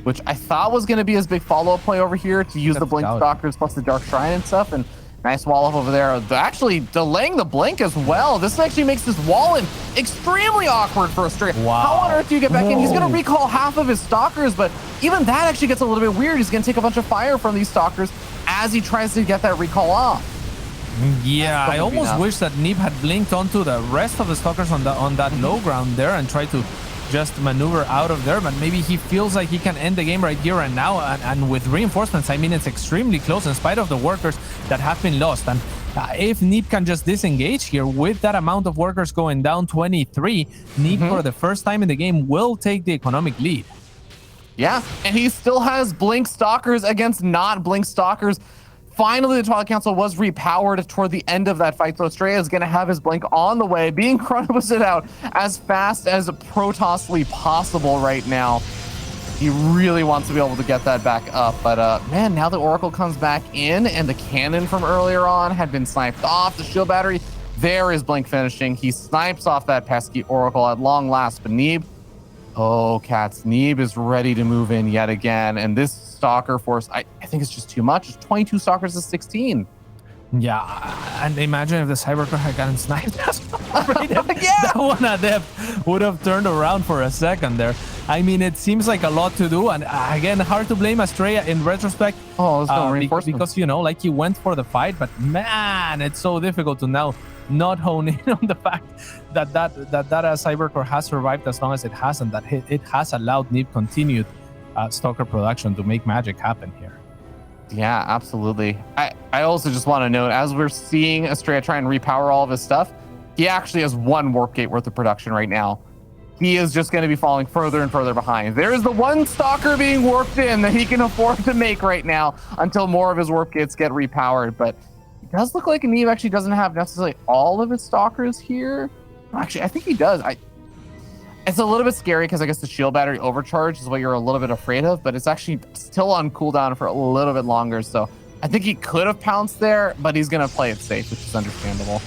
B: which I thought was going to be his big follow-up play over here to use the Blink Stalkers plus the Dark Shrine and stuff. And nice wall up over there. They're actually delaying the Blink as well. This actually makes this wall in extremely awkward for Astrea.
A: Wow.
B: How on earth do you get back in? He's going to recall half of his Stalkers, but even that actually gets a little bit weird. He's going to take a bunch of fire from these Stalkers as he tries to get that recall off.
A: Yeah, I almost wish that Neeb had blinked onto the rest of the Stalkers on that low ground there and tried to just maneuver out of there, but maybe he feels like he can end the game right here and now, and with reinforcements, I mean, it's extremely close in spite of the workers that have been lost. And if Neeb can just disengage here with that amount of workers going down 23, Neeb for the first time in the game will take the economic lead.
B: Yeah, and he still has Blink Stalkers against not Blink Stalkers. Finally, the Twilight Council was repowered toward the end of that fight, so Astrea is going to have his Blink on the way, being chronoboosted out as fast as Protosly possible right now. He really wants to be able to get that back up, but man, now the Oracle comes back in, and the cannon from earlier on had been sniped off. The shield battery, there is Blink finishing. He snipes off that pesky Oracle at long last, but Neeb, oh, cats, Neeb is ready to move in yet again, and this Stalker force, I think it's just too much. It's 22 Stalkers to 16.
A: Yeah, and imagine if the Cybercore had gotten sniped. That one Adept would have turned around for a second there. I mean, it seems like a lot to do, and again, hard to blame Astrea in retrospect.
B: Oh, let's go reinforcement.
A: Because, you know, like he went for the fight, but man, it's so difficult to now not hone in on the fact that Cybercore has survived as long as it has, and that it has allowed Neeb continued Stalker production to make magic happen here.
B: Yeah, absolutely. I also just want to note, as we're seeing Astrea try and repower all of his stuff, he actually has 1 warp gate worth of production right now. He is just going to be falling further and further behind. There is the 1 Stalker being warped in that he can afford to make right now until more of his warp gates get repowered. But it does look like Neeb actually doesn't have necessarily all of his Stalkers here. Actually, I think he does. It's a little bit scary because I guess the shield battery overcharge is what you're a little bit afraid of, but it's actually still on cooldown for a little bit longer. So I think he could have pounced there, but he's going to play it safe, which is understandable.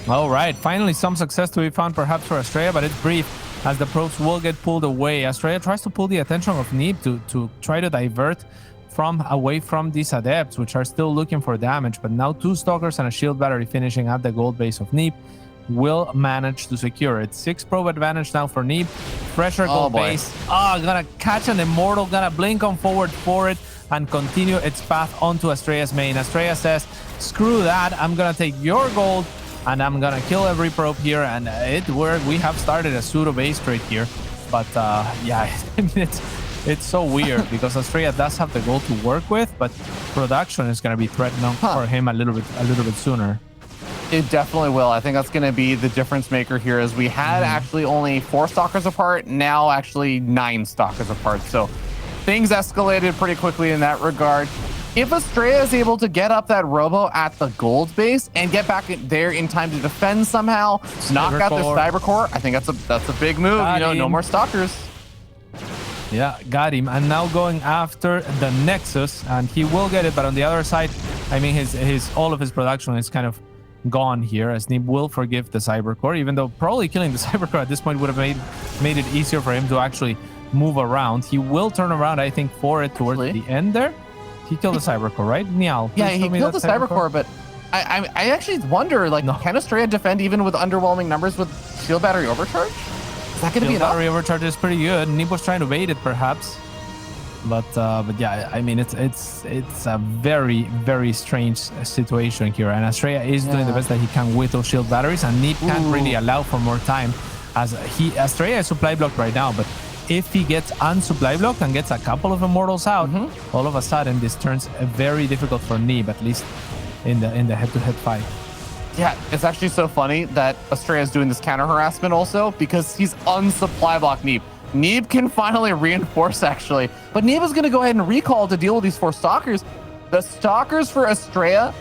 A: All right, finally some success to be found perhaps for Astrea, but it's brief as the probes will get pulled away. Astrea tries to pull the attention of Neeb to try to divert away from these Adepts, which are still looking for damage, but now 2 Stalkers and a shield battery finishing at the gold base of Neeb will manage to secure it. 6 probe advantage now for Neeb. Fresher gold base. Gonna catch an Immortal, gonna blink on forward for it and continue its path onto Astrea's main. Astrea says, screw that, I'm gonna take your gold and I'm gonna kill every probe here, and we have started a pseudo base trade here. But yeah, I mean, it's so weird because Astrea does have the gold to work with, but production is gonna be threatened for him a little bit sooner.
B: It definitely will. I think that's going to be the difference maker here, as we had actually only 4 Stalkers apart, now actually 9 Stalkers apart. So things escalated pretty quickly in that regard. If Astrea is able to get up that Robo at the gold base and get back there in time to defend somehow, knock out the Cybercore, I think that's a big move. No more Stalkers.
A: Yeah, got him. And now going after the Nexus, and he will get it, but on the other side, I mean, his all of his production is kind of gone here, as Neeb will forgive the Cybercore, even though probably killing the Cybercore at this point would have made it easier for him to actually move around. He will turn around, I think, for it towards the end there. He killed the Cybercore, right? Niall,
B: yeah, he killed the Cybercore, but I actually wonder, like, can Astrea defend even with underwhelming numbers with shield battery overcharge? Is that going to be enough?
A: Shield battery overcharge is pretty good. Neeb was trying to bait it, perhaps. But yeah, I mean, it's a very, very strange situation here, and Astrea is doing the best that he can with those shield batteries, and Neeb can't really allow for more time, as Astrea is supply blocked right now. But if he gets unsupply blocked and gets a couple of Immortals out, all of a sudden this turns very difficult for Neeb, at least in the head-to-head fight.
B: Yeah, it's actually so funny that Astrea is doing this counter harassment also, because he's unsupply blocked Neeb. Neeb can finally reinforce, actually. But Neeb is going to go ahead and recall to deal with these 4 Stalkers. The Stalkers for Astrea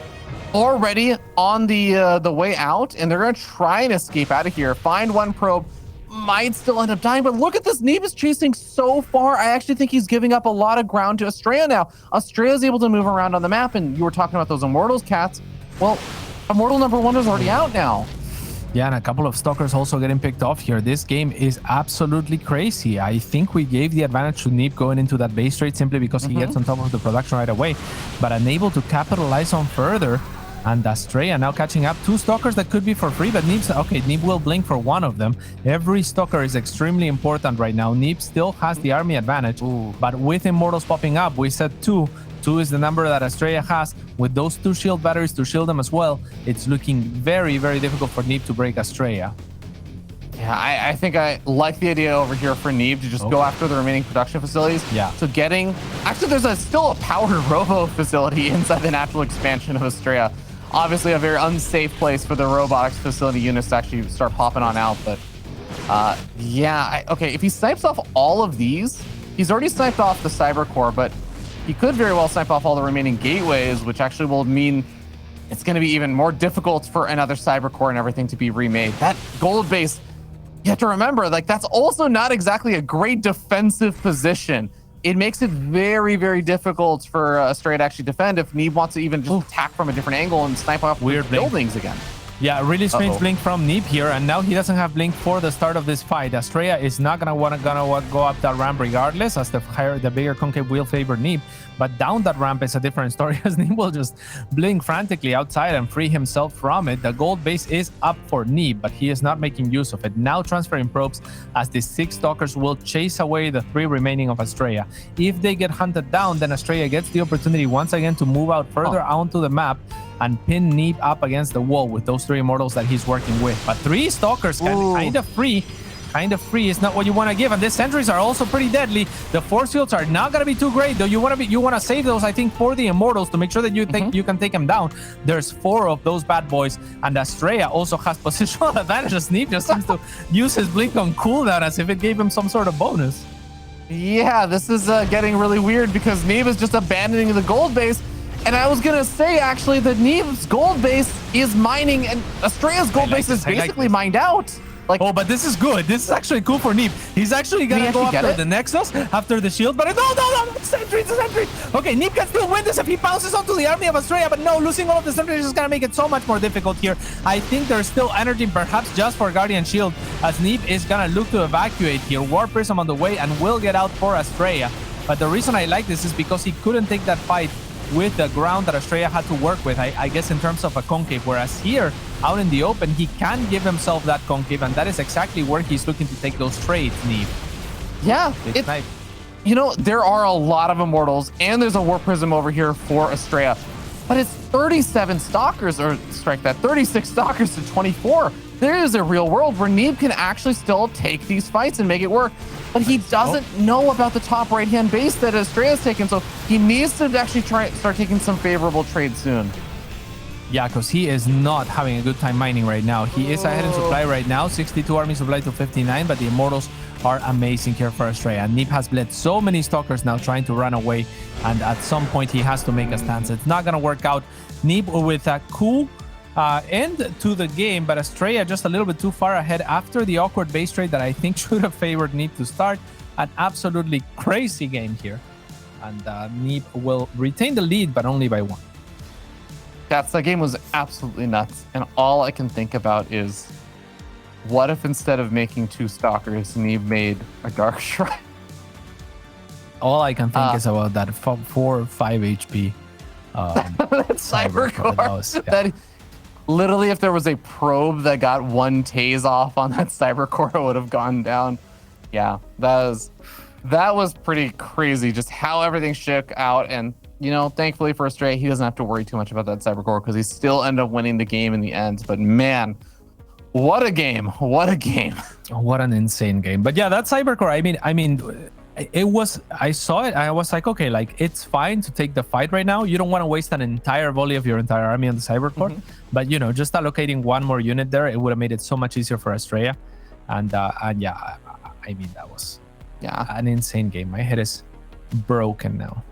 B: already on the way out, and they're gonna try and escape out of here. Find one probe, might still end up dying, but look at this. Neeb is chasing so far. I actually think he's giving up a lot of ground to Astrea now. Astrea is able to move around on the map, and you were talking about those Immortals cats. Well, Immortal number 1 is already out now.
A: Yeah, and a couple of Stalkers also getting picked off here. This game is absolutely crazy. I think we gave the advantage to Neeb going into that base trade simply because he gets on top of the production right away, but unable to capitalize on further. And Astrea now catching up. 2 Stalkers that could be for free, but Neeb's okay. Neeb will blink for one of them. Every Stalker is extremely important right now. Neeb still has the army advantage, but with Immortals popping up, we said 2. 2 is the number that Astrea has. With those 2 shield batteries to shield them as well, it's looking very, very difficult for Neeb to break Astrea.
B: Yeah, I think I like the idea over here for Neeb to just go after the remaining production facilities.
A: Yeah.
B: So actually, there's still a powered robo facility inside the natural expansion of Astrea. Obviously, a very unsafe place for the robotics facility units to actually start popping on out. But yeah, okay, if he snipes off all of these, he's already sniped off the Cyber Core, but he could very well snipe off all the remaining gateways, which actually will mean it's going to be even more difficult for another Cyber Core and everything to be remade. That gold base, you have to remember, like, that's also not exactly a great defensive position. It makes it very, very difficult for Astrea to actually defend if Neeb wants to even just attack from a different angle and snipe off weird buildings again.
A: Yeah, really strange blink from Neeb here, and now he doesn't have blink for the start of this fight. Astrea is not gonna go up that ramp regardless, as the bigger concave will favor Neeb. But down that ramp is a different story, as Neeb will just blink frantically outside and free himself from it. The gold base is up for Neeb, but he is not making use of it. Now transferring probes, as the 6 Stalkers will chase away the 3 remaining of Astrea. If they get hunted down, then Astrea gets the opportunity once again to move out further onto the map and pin Neeb up against the wall with those 3 Immortals that he's working with. But 3 Stalkers kind of free is not what you want to give, and these sentries are also pretty deadly. The force fields are not going to be too great, though. You want to save those, I think, for the Immortals to make sure that you can take them down. There's 4 of those bad boys, and Astrea also has positional advantages. Neeb just seems to use his blink on cooldown as if it gave him some sort of bonus.
B: Yeah, this is getting really weird because Neeb is just abandoning the gold base. And I was gonna say, actually, that Neeb's gold base is mining, and Astrea's gold base is basically mined out. Like,
A: oh, but this is good. This is actually cool for Neeb. He's actually gonna go after the Nexus, after the shield, but no, sentry. Okay, Neeb can still win this if he bounces onto the army of Astrea, but no, losing all of the sentries is gonna make it so much more difficult here. I think there's still energy, perhaps just for Guardian Shield, as Neeb is gonna look to evacuate here. War Prism on the way and will get out for Astrea. But the reason I like this is because he couldn't take that fight with the ground that Astrea had to work with, I guess, in terms of a concave, whereas here out in the open he can give himself that concave, and that is exactly where he's looking to take those trades. Neeb,
B: yeah, you know, there are a lot of Immortals, and there's a Warp Prism over here for Astrea, but it's 37 Stalkers, or strike that, 36 Stalkers to 24. There is a real world where Neeb can actually still take these fights and make it work. But he doesn't know about the top right-hand base that Astrea's taken, so he needs to actually start taking some favorable trades soon.
A: Yeah, because he is not having a good time mining right now. He is ahead in supply right now, 62 army supply to 59, but the Immortals are amazing here for Astrea. Neeb has bled so many Stalkers now trying to run away, and at some point he has to make a stance. It's not going to work out. Neeb with a cool end to the game, but Astrea just a little bit too far ahead after the awkward base trade that I think should have favored Neeb to start. An absolutely crazy game here, and Neeb will retain the lead, but only by 1.
B: That game was absolutely nuts, and all I can think about is, what if instead of making 2 Stalkers, Neeb made a Dark Shrine?
A: All I can think is about that 4 or 5 HP
B: that Cyber Core. That literally, if there was a probe that got 1 tase off on that Cyber Core, it would have gone down. Yeah, that was pretty crazy, just how everything shook out. And, you know, thankfully for Astrea, he doesn't have to worry too much about that Cyber Core because he still ended up winning the game in the end. But man, what a game. What a game.
A: What an insane game. But yeah, that Cyber Core, I mean, it was, I saw it, I was like, okay, like, it's fine to take the fight right now. You don't want to waste an entire volley of your entire army on the Cyber Core. But, you know, just allocating 1 more unit there, it would have made it so much easier for Astrea. And yeah, I mean, that was an insane game. My head is broken now.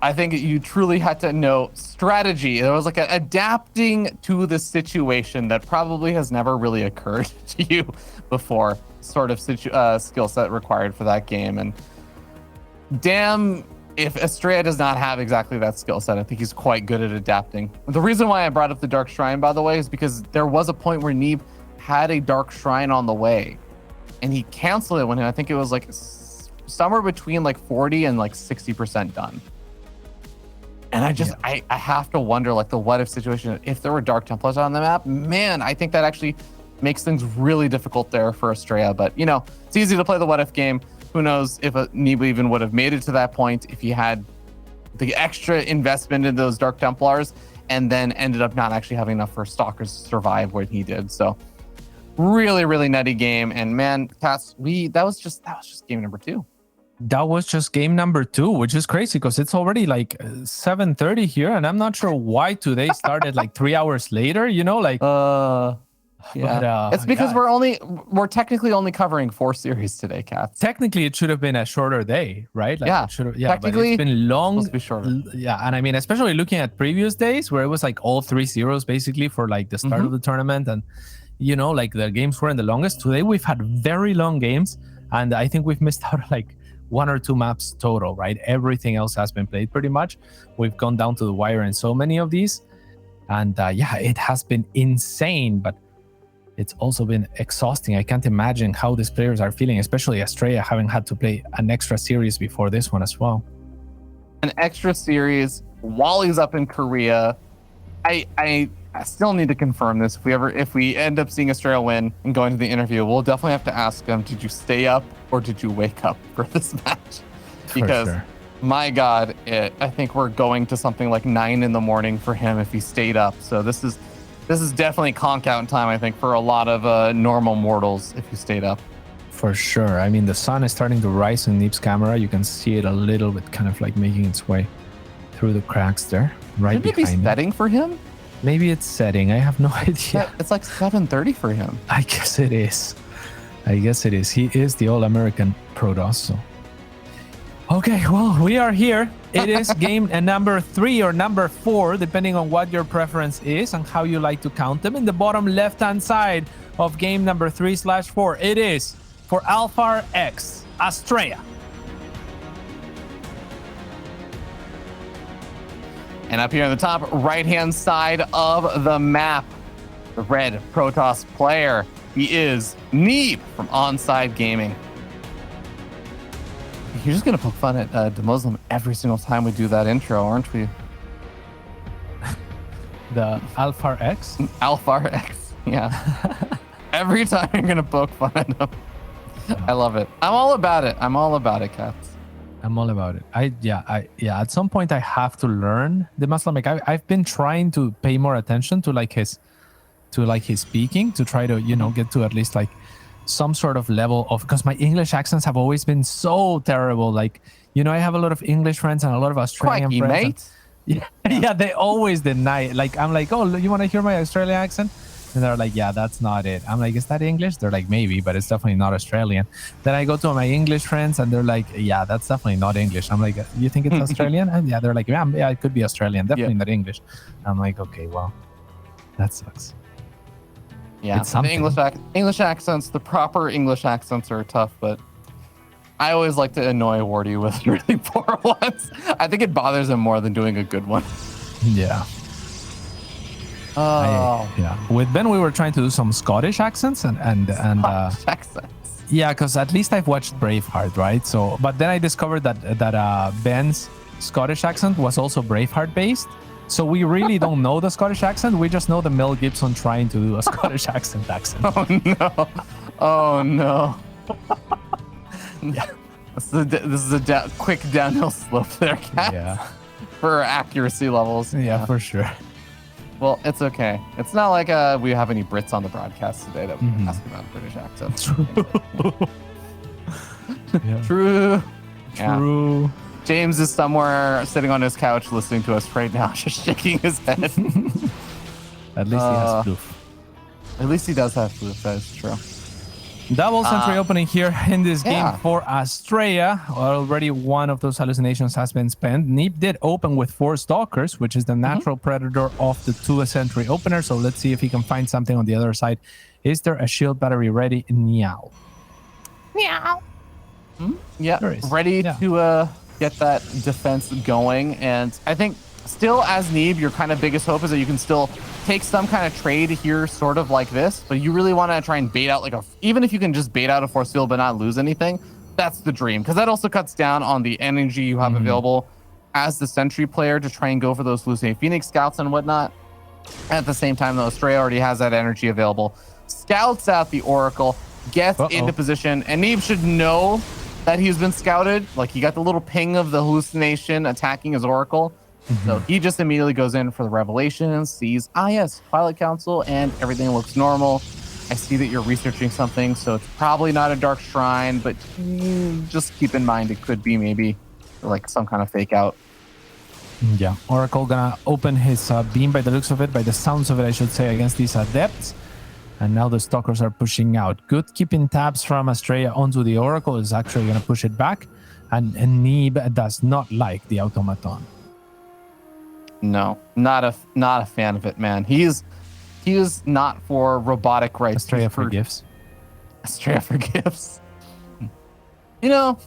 B: I think you truly had to know strategy. It was like adapting to the situation that probably has never really occurred to you before, sort of skill set required for that game. And damn, if Astrea does not have exactly that skill set, I think he's quite good at adapting. The reason why I brought up the Dark Shrine, by the way, is because there was a point where Neeb had a Dark Shrine on the way, and he canceled it when I think it was like somewhere between like 40 and like 60% done. And I have to wonder, like, the what if situation, if there were Dark Templars on the map, man, I think that actually makes things really difficult there for Astrea. But, you know, it's easy to play the what if game. Who knows if Neeb even would have made it to that point if he had the extra investment in those Dark Templars and then ended up not actually having enough for Stalkers to survive when he did. So really, really nutty game. And man, Cass, that was just game number 2.
A: That was just game number 2, which is crazy because it's already like 7:30 here, and I'm not sure why today started like 3 hours later. You know, like
B: yeah.
A: But,
B: it's because we're technically only covering 4 series today, Cats.
A: Technically, it should have been a shorter day, right? Like
B: yeah,
A: it should have,
B: technically,
A: but it's been long.
B: Supposed to be shorter.
A: Yeah, and I mean, especially looking at previous days where it was like all 3-0s basically for like the start of the tournament, and you know, like the games were in the longest. Today we've had very long games, and I think we've missed out like 1 or 2 maps total, right? Everything else has been played pretty much. We've gone down to the wire in so many of these, and yeah, it has been insane, but it's also been exhausting. I can't imagine how these players are feeling, especially Astrea having had to play an extra series before this one as well.
B: An extra series while he's up in Korea. I still need to confirm this. If we end up seeing Astrea win and going to the interview, we'll definitely have to ask him, did you stay up or did you wake up for this match? Because my God, I think we're going to something like 9 in the morning for him if he stayed up. So this is definitely conk out time, I think, for a lot of normal mortals if you stayed up.
A: For sure. I mean, the sun is starting to rise in Neeb's camera. You can see it a little bit kind of like making its way through the cracks there, right
B: Shouldn't
A: behind
B: it be setting for him?
A: Maybe it's setting. I have no idea.
B: It's like 7:30 for him.
A: I guess it is. He is the All-American Protoss. So. Okay, well, we are here. It is game number 3 or number 4, depending on what your preference is and how you like to count them. In the bottom left-hand side of game number 3/4, it is for Alpha X, Astrea.
B: And up here on the top right-hand side of the map, the red Protoss player, he is Neeb from Onside Gaming. You're just going to poke fun at DeMuslim every single time we do that intro, aren't we?
A: The Alpha X?
B: Alpha X, yeah. Every time you're going to poke fun at him. I love it. I'm all about it, Cats.
A: I'm all about it. At some point I have to learn the Muslim. Like I've been trying to pay more attention to his speaking, to try to, you know, get to at least like some sort of level of, because my English accents have always been so terrible. Like, you know, I have a lot of English friends and a lot of Australian friends.
B: Mate.
A: Yeah, they always deny it. Like, I'm like, oh, you want to hear my Australian accent? And they're like, yeah, that's not it. I'm like, is that English? They're like, maybe, but it's definitely not Australian. Then I go to my English friends and they're like, yeah, that's definitely not English. I'm like, you think it's Australian? And yeah, they're like, yeah, it could be Australian. Definitely not English. I'm like, okay, well, that sucks.
B: Yeah, the English accents, the proper English accents are tough, but I always like to annoy Wardy with really poor ones. I think it bothers him more than doing a good one.
A: Yeah. Yeah. With Ben, we were trying to do some Scottish accents and
B: accents.
A: Yeah, because at least I've watched Braveheart, right? So, but then I discovered that Ben's Scottish accent was also Braveheart based. So we really don't know the Scottish accent. We just know the Mel Gibson trying to do a Scottish accent.
B: Oh no! Oh no! Yeah. This is a quick downhill slope there, Kat.
A: Yeah.
B: For accuracy levels.
A: Yeah, for sure.
B: Well, it's okay. It's not like we have any Brits on the broadcast today that we can ask about British accents.
A: True.
B: True. James is somewhere sitting on his couch listening to us right now, just shaking his head.
A: At least he has proof.
B: At least he does have proof. That is true.
A: Double sentry opening here in this game
B: yeah.
A: for Astrea. Already one of those hallucinations has been spent. Neeb did open with 4 stalkers, which is the natural predator of the 2 sentry opener. So let's see if he can find something on the other side. Is there a shield battery ready? Meow.
B: Meow. Yeah, ready to get that defense going. And I think still as Neeb, your kind of biggest hope is that you can still take some kind of trade here, sort of like this, but you really want to try and bait out like even if you can just bait out a force field but not lose anything, that's the dream, because that also cuts down on the energy you have available as the sentry player to try and go for those Lucine Phoenix scouts and whatnot. At the same time, though, Astrea already has that energy available. Scouts out the Oracle, gets into position, and Neeb should know that he's been scouted. Like, he got the little ping of the hallucination attacking his Oracle. So he just immediately goes in for the revelation, sees, yes, Twilight Council, and everything looks normal. I see that you're researching something, so it's probably not a Dark Shrine, but just keep in mind it could be maybe like some kind of fake out.
A: Yeah, Oracle gonna open his beam by the looks of it, by the sounds of it, I should say, against these adepts. And now the stalkers are pushing out. Good keeping tabs from Astrea onto the Oracle is actually gonna push it back. And Neeb does not like the automaton.
B: No, not a fan of it, man. He is not for robotic rights.
A: Astrea forgives.
B: Astrea forgives. You know,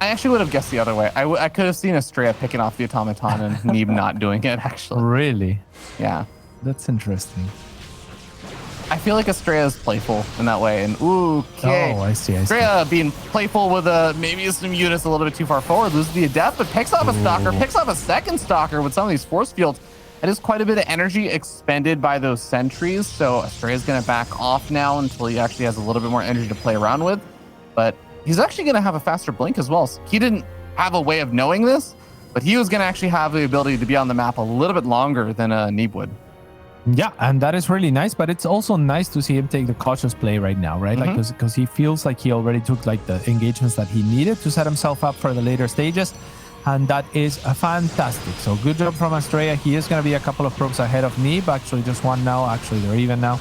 B: I actually would have guessed the other way. I could have seen Astrea picking off the automaton and Neeb not doing it, actually.
A: Really?
B: Yeah.
A: That's interesting.
B: I feel like Astrea is playful in that way. And okay.
A: Oh, I see.
B: Astrea being playful with maybe some units a little bit too far forward, loses the adept, but picks off a stalker, picks off a second stalker with some of these force fields. That is quite a bit of energy expended by those sentries. So Astrea's going to back off now until he actually has a little bit more energy to play around with. But he's actually going to have a faster blink as well. So he didn't have a way of knowing this, but he was going to actually have the ability to be on the map a little bit longer than Neeb would.
A: Yeah, and that is really nice, but it's also nice to see him take the cautious play right now, right? Like, because he feels like he already took like the engagements that he needed to set himself up for the later stages, and that is fantastic. So good job from Astrea. He is going to be a couple of probes ahead of Neeb. Actually, just one now. Actually, they're even now.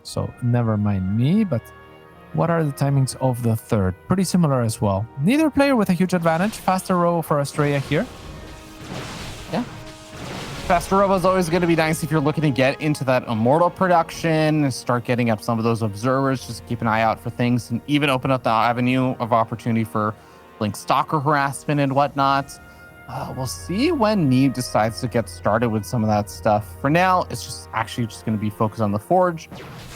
A: So never mind me, but what are the timings of the third? Pretty similar as well. Neither player with a huge advantage. Faster row for Astrea here.
B: Yeah. Faster robo is always going to be nice if you're looking to get into that immortal production and start getting up some of those observers. Just keep an eye out for things and even open up the avenue of opportunity for Blink Stalker harassment and whatnot. We'll see when Neeb decides to get started with some of that stuff. For now, it's just actually just going to be focused on the Forge,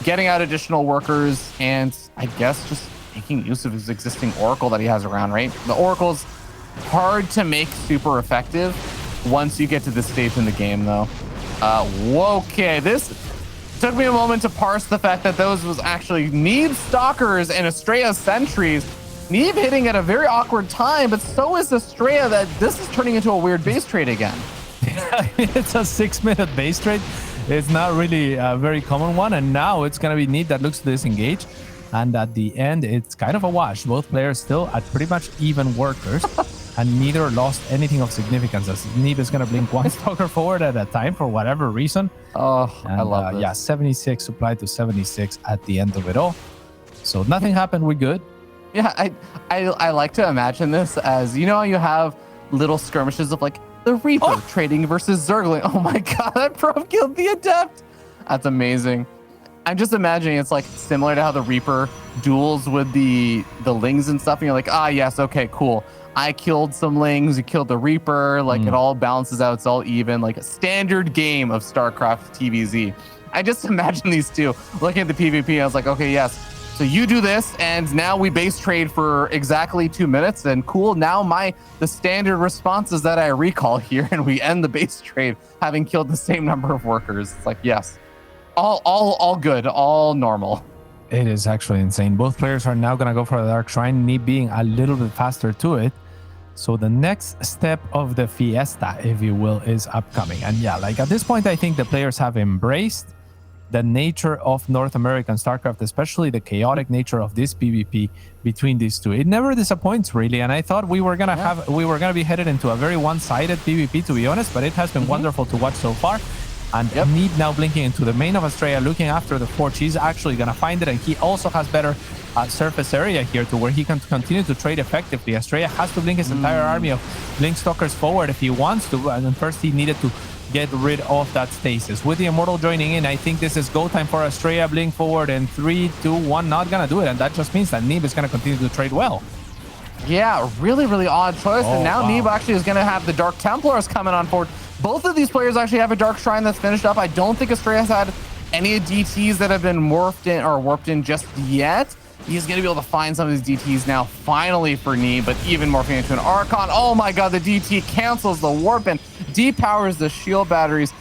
B: getting out additional workers, and I guess just making use of his existing Oracle that he has around, right? The Oracle's hard to make super effective once you get to this stage in the game, though. Okay, this took me a moment to parse the fact that those was actually Neeb Stalkers and Astrea Sentries. Neeb hitting at a very awkward time, but so is Astrea, that this is turning into a weird base trade again.
A: It's a 6-minute base trade. It's not really a very common one, and now it's going to be Neeb that looks to disengage. And at the end, it's kind of a wash. Both players still at pretty much even workers. And neither lost anything of significance, as Neeb is going to blink one stalker forward at a time for whatever reason.
B: Oh, and, I love this.
A: Yeah, 76 supplied to 76 at the end of it all. So nothing happened. We're good.
B: Yeah, I like to imagine this as, you know, you have little skirmishes of like the Reaper trading versus Zergling. Oh my god, that probe killed the Adept. That's amazing. I'm just imagining it's like similar to how the Reaper duels with the Lings and stuff. And you're like, yes, okay, cool. I killed some Lings, you killed the Reaper, like it all balances out, it's all even, like a standard game of StarCraft TVZ. I just imagine these two looking at the PvP, I was like, okay, yes, so you do this, and now we base trade for exactly 2 minutes, and cool, now the standard response is that I recall here, and we end the base trade having killed the same number of workers. It's like, yes, all good, all normal.
A: It is actually insane. Both players are now going to go for the Dark Shrine, Neeb being a little bit faster to it. So the next step of the fiesta, if you will, is upcoming. And yeah, like at this point, I think the players have embraced the nature of North American StarCraft, especially the chaotic nature of this PvP between these two. It never disappoints, really. And I thought we were gonna be headed into a very one-sided PvP, to be honest, but it has been wonderful to watch so far. And Neeb now blinking into the main of Astrea, looking after the Forge. He's actually going to find it, and he also has better surface area here to where he can continue to trade effectively. Astrea has to blink his entire army of blink stalkers forward if he wants to, and first he needed to get rid of that stasis. With the Immortal joining in, I think this is go time for Astrea. Blink forward in 3, 2, 1. Not gonna do it, and that just means that Neeb is gonna continue to trade well.
B: Yeah, really, really odd choice. And now Neeb actually is going to have the Dark Templars coming on board. Both of these players actually have a Dark Shrine that's finished up. I don't think Astrea has had any DTs that have been morphed in or warped in just yet. He's going to be able to find some of these DTs now, finally, for Neeb, but even morphing into an Archon. Oh my god, the DT cancels the warp and depowers the shield batteries.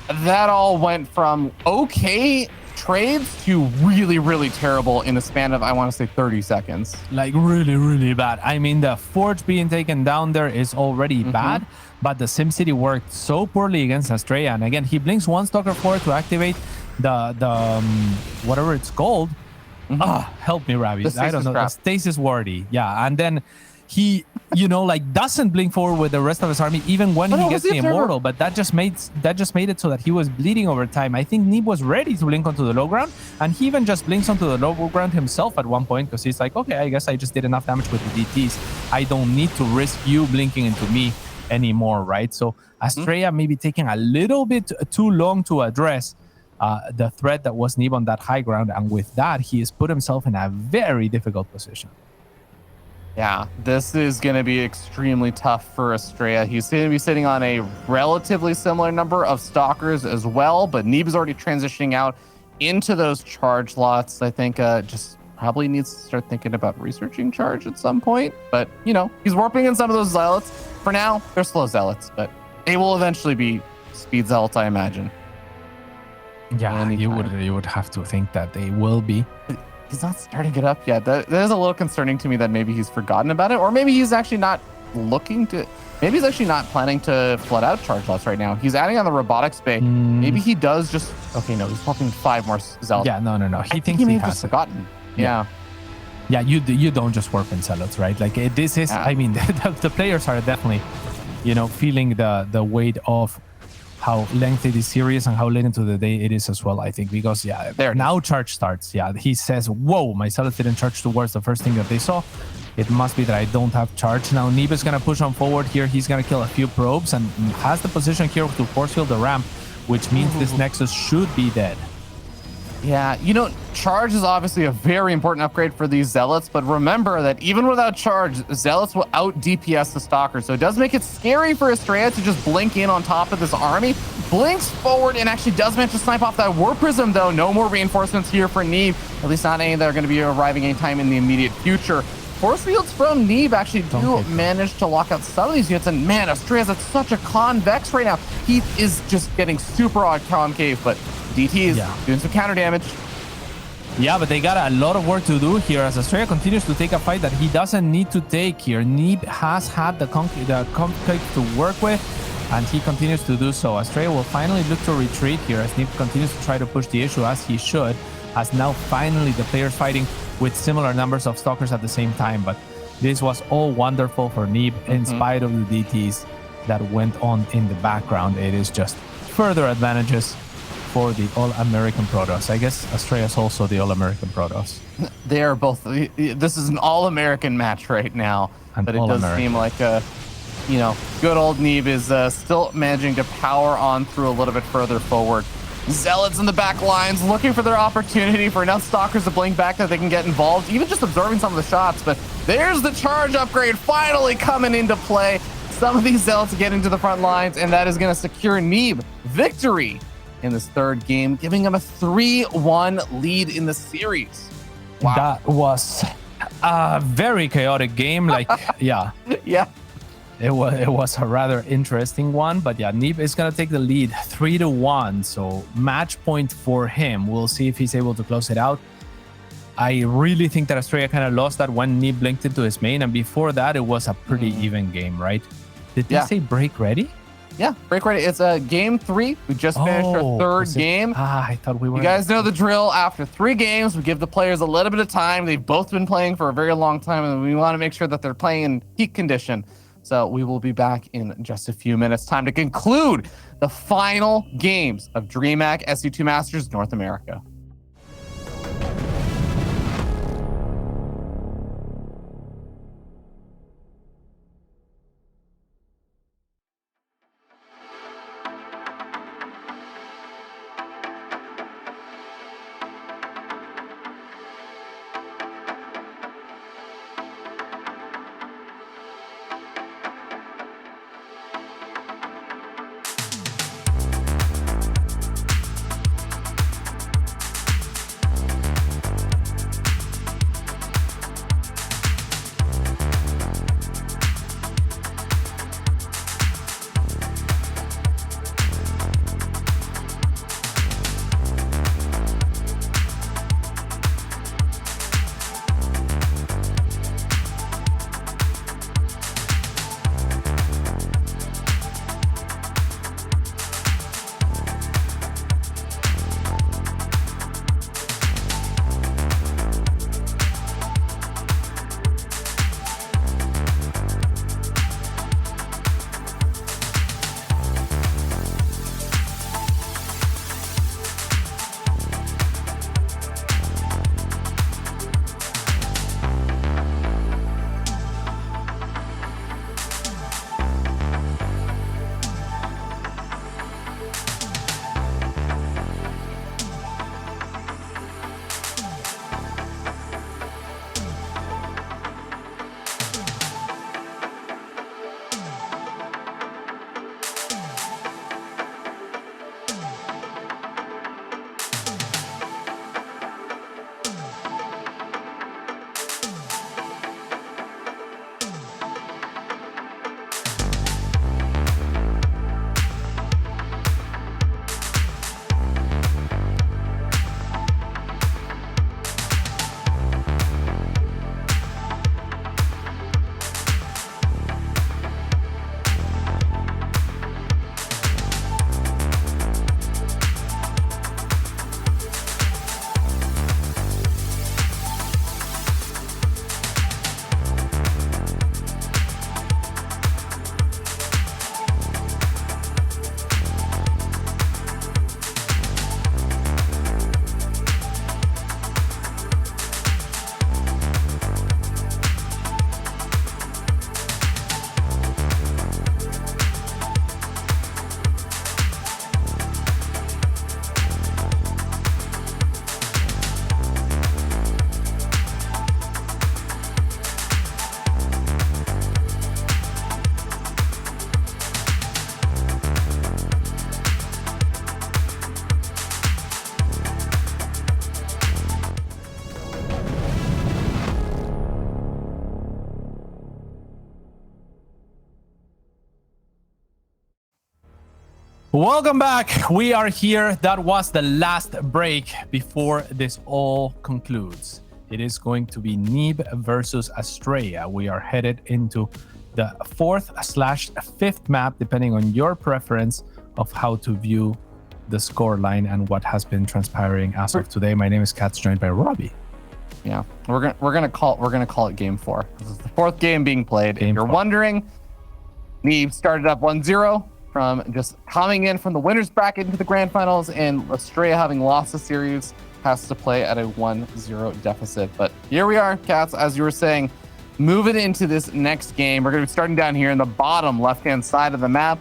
B: That all went from okay trades to really, really terrible in the span of, I want to say, 30 seconds.
A: Like really, really bad. I mean, the Forge being taken down there is already bad, but the SimCity worked so poorly against Astrea. And again, he blinks one Stalker forward to activate the whatever it's called. Help me, Ravi. I don't know. The Stasis Wardy. Yeah, and then he, like doesn't blink forward with the rest of his army, even when he gets the Immortal. But that just made it so that he was bleeding over time. I think Neeb was ready to blink onto the low ground, and he even just blinks onto the low ground himself at one point because he's like, okay, I guess I just did enough damage with the DTs. I don't need to risk you blinking into me anymore, right? So Astrea maybe taking a little bit too long to address the threat that was Neeb on that high ground, and with that, he has put himself in a very difficult position.
B: Yeah, this is going to be extremely tough for Astrea. He's going to be sitting on a relatively similar number of Stalkers as well, but Neeb is already transitioning out into those charge lots. I think just probably needs to start thinking about researching charge at some point. But, he's warping in some of those Zealots. For now, they're slow Zealots, but they will eventually be speed Zealots, I imagine.
A: Yeah, you would have to think that they will be.
B: He's not starting it up yet. That is a little concerning to me that maybe he's forgotten about it, or maybe he's actually not looking to. Maybe he's actually not planning to flood out charge lots right now. He's adding on the robotics bay. Maybe he does just. Okay, no, he's popping 5 more Zealots.
A: Yeah, no. He thinks
B: he
A: may
B: have just forgotten. Yeah.
A: Yeah, you don't just warp in Zealots, right? Like this is. I mean, the players are definitely, feeling the weight of how lengthy this series and how late into the day it is as well, I think, because now charge starts. Yeah, he says, whoa, my Zealots didn't charge towards the first thing that they saw. It must be that I don't have charge. Now Neeb is going to push on forward here. He's going to kill a few probes and has the position here to force field the ramp, which means this Nexus should be dead.
B: Yeah, charge is obviously a very important upgrade for these Zealots, but remember that even without charge, Zealots will out DPS the Stalker, so it does make it scary for Astrea to just blink in on top of this army. Blinks forward and actually does manage to snipe off that Warp Prism, though. No more reinforcements here for Neeb, at least not any that are going to be arriving anytime in the immediate future. Force fields from Neeb actually do manage to lock out some of these units, and man, Astrea's at such a convex right now. He is just getting super odd concave, but DT is doing some counter damage.
A: Yeah, but they got a lot of work to do here as Astrea continues to take a fight that he doesn't need to take here. Neeb has had the concave to work with, and he continues to do so. Astrea will finally look to retreat here as Neeb continues to try to push the issue as he should, as now finally the players fighting with similar numbers of Stalkers at the same time. But this was all wonderful for Neeb in spite of the DTs that went on in the background. It is just further advantages for the All-American Protoss. I guess Astrea is also the All-American Protoss.
B: They are both. This is an All-American match right now, but it does seem like good old Neeb is still managing to power on through a little bit further forward. Zealots in the back lines looking for their opportunity for enough Stalkers to blink back that they can get involved, even just absorbing some of the shots. But there's the charge upgrade finally coming into play. Some of these Zealots get into the front lines, and that is going to secure Neeb victory in this third game, giving him a 3-1 lead in the series. Wow.
A: That was a very chaotic game. Like, yeah. It was a rather interesting one, but yeah, Neeb is gonna take the lead 3-1. So match point for him. We'll see if he's able to close it out. I really think that Astrea kind of lost that when Neeb blinked into his main, and before that, it was a pretty even game, right? Did they say break ready?
B: Yeah, break ready. It's game 3. We just finished our third game.
A: I thought we were.
B: You guys know the drill. After 3 games, we give the players a little bit of time. They've both been playing for a very long time, and we want to make sure that they're playing in peak condition. So we will be back in just a few minutes. Time to conclude the final games of DreamHack SC2 Masters North America.
A: Welcome back. We are here. That was the last break before this all concludes. It is going to be Neeb versus Astrea. We are headed into the 4th/5th map, depending on your preference of how to view the score line and what has been transpiring as of today. My name is Katz, joined by Robbie.
B: Yeah, we're gonna call it game 4. This is the 4th game being played. If you're wondering, Neeb started up 1-0 from just coming in from the winners bracket into the grand finals, and Astrea, having lost the series, has to play at a 1-0 deficit. But here we are, Katz, as you were saying, moving into this next game. We're going to be starting down here in the bottom left-hand side of the map,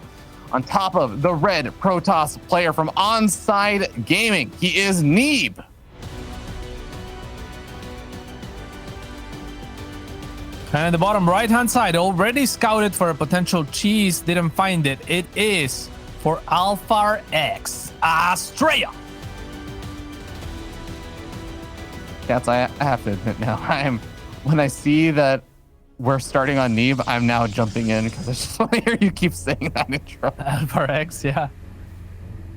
B: on top of the red Protoss player from Onside Gaming. He is Neeb.
A: And the bottom right-hand side, already scouted for a potential cheese, didn't find it. It is for Alpha X, Astrea.
B: Cats, I have to admit now, when I see that we're starting on Neeb, I'm now jumping in because I just want to hear you keep saying that intro.
A: Alpha X, yeah.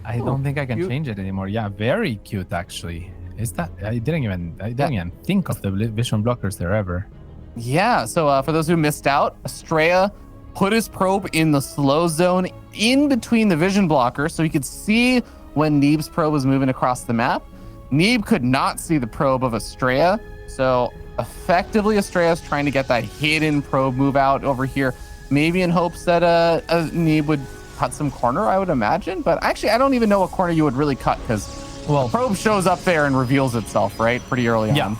A: I don't think I can change it anymore. Yeah, very cute actually. Is that? I didn't even think of the vision blockers there ever.
B: Yeah, so for those who missed out, Astrea put his probe in the slow zone in between the vision blockers so he could see when Neeb's probe was moving across the map. Neeb could not see the probe of Astrea, so effectively Astrea is trying to get that hidden probe move out over here, maybe in hopes that Neeb would cut some corner, I would imagine. But actually, I don't even know what corner you would really cut, because the probe shows up there and reveals itself, right? Pretty early on.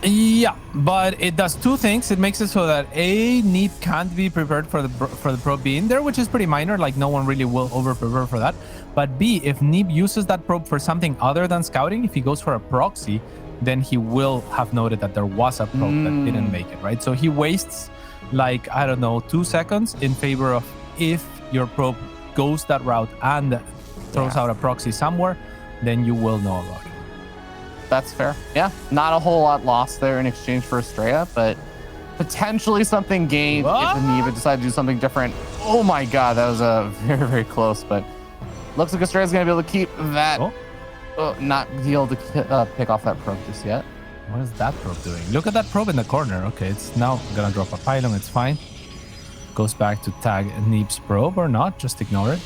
A: Yeah, but it does two things. It makes it so that A, Neeb can't be prepared for the probe being there, which is pretty minor, like no one really will over-prepare for that. But B, if Neeb uses that probe for something other than scouting, if he goes for a proxy, then he will have noted that there was a probe that didn't make it, right? So he wastes, like, I don't know, 2 seconds in favor of if your probe goes that route and throws out a proxy somewhere, then you will know about it.
B: That's fair. Yeah, not a whole lot lost there in exchange for Astrea, but potentially something gained if Neeb decided to do something different. Oh my god, that was very, very close, but looks like Astrea's going to be able to keep that. Not be able to pick off that probe just yet.
A: What is that probe doing? Look at that probe in the corner. Okay, it's now going to drop a pylon. It's fine. Goes back to tag Neeb's probe or not. Just ignore it.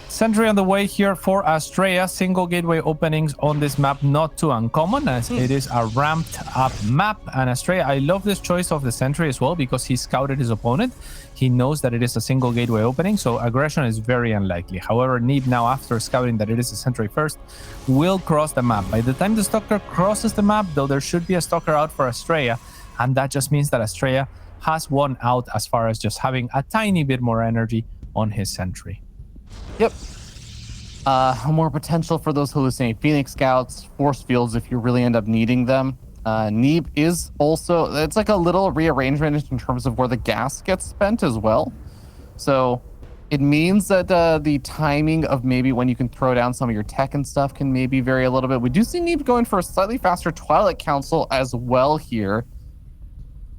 A: Sentry on the way here for Astrea. Single gateway openings on this map, not too uncommon, as it is a ramped up map. And Astrea, I love this choice of the sentry as well, because he scouted his opponent. He knows that it is a single gateway opening, so aggression is very unlikely. However, Neeb now, after scouting that it is a sentry first, will cross the map. By the time the stalker crosses the map, though, there should be a stalker out for Astrea, and that just means that Astrea has won out as far as just having a tiny bit more energy on his sentry.
B: Yep. More potential for those hallucinating Phoenix scouts, force fields if you really end up needing them. Neeb is also, it's like a little rearrangement in terms of where the gas gets spent as well. So it means that the timing of maybe when you can throw down some of your tech and stuff can maybe vary a little bit. We do see Neeb going for a slightly faster Twilight Council as well here.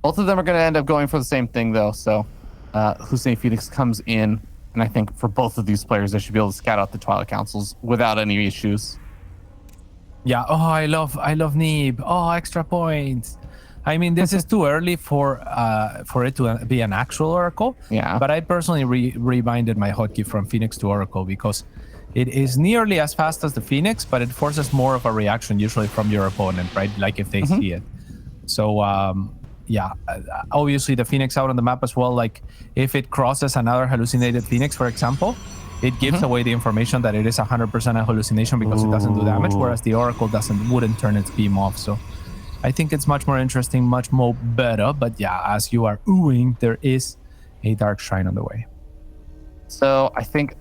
B: Both of them are going to end up going for the same thing though. So hallucinating Phoenix comes in. And I think for both of these players, they should be able to scout out the Twilight Councils without any issues.
A: Yeah. Oh, I love Neeb. Oh, extra points. I mean, this is too early for it to be an actual Oracle.
B: Yeah.
A: But I personally rebinded my hotkey from Phoenix to Oracle because it is nearly as fast as the Phoenix, but it forces more of a reaction usually from your opponent, right? Like if they see it. So, yeah, obviously the Phoenix out on the map as well. Like if it crosses another hallucinated Phoenix, for example, it gives away the information that it is 100% a hallucination because it doesn't do damage, whereas the Oracle wouldn't turn its beam off. So I think it's much more interesting, much more better. But yeah, as you are oohing, there is a Dark Shrine on the way.
B: So I think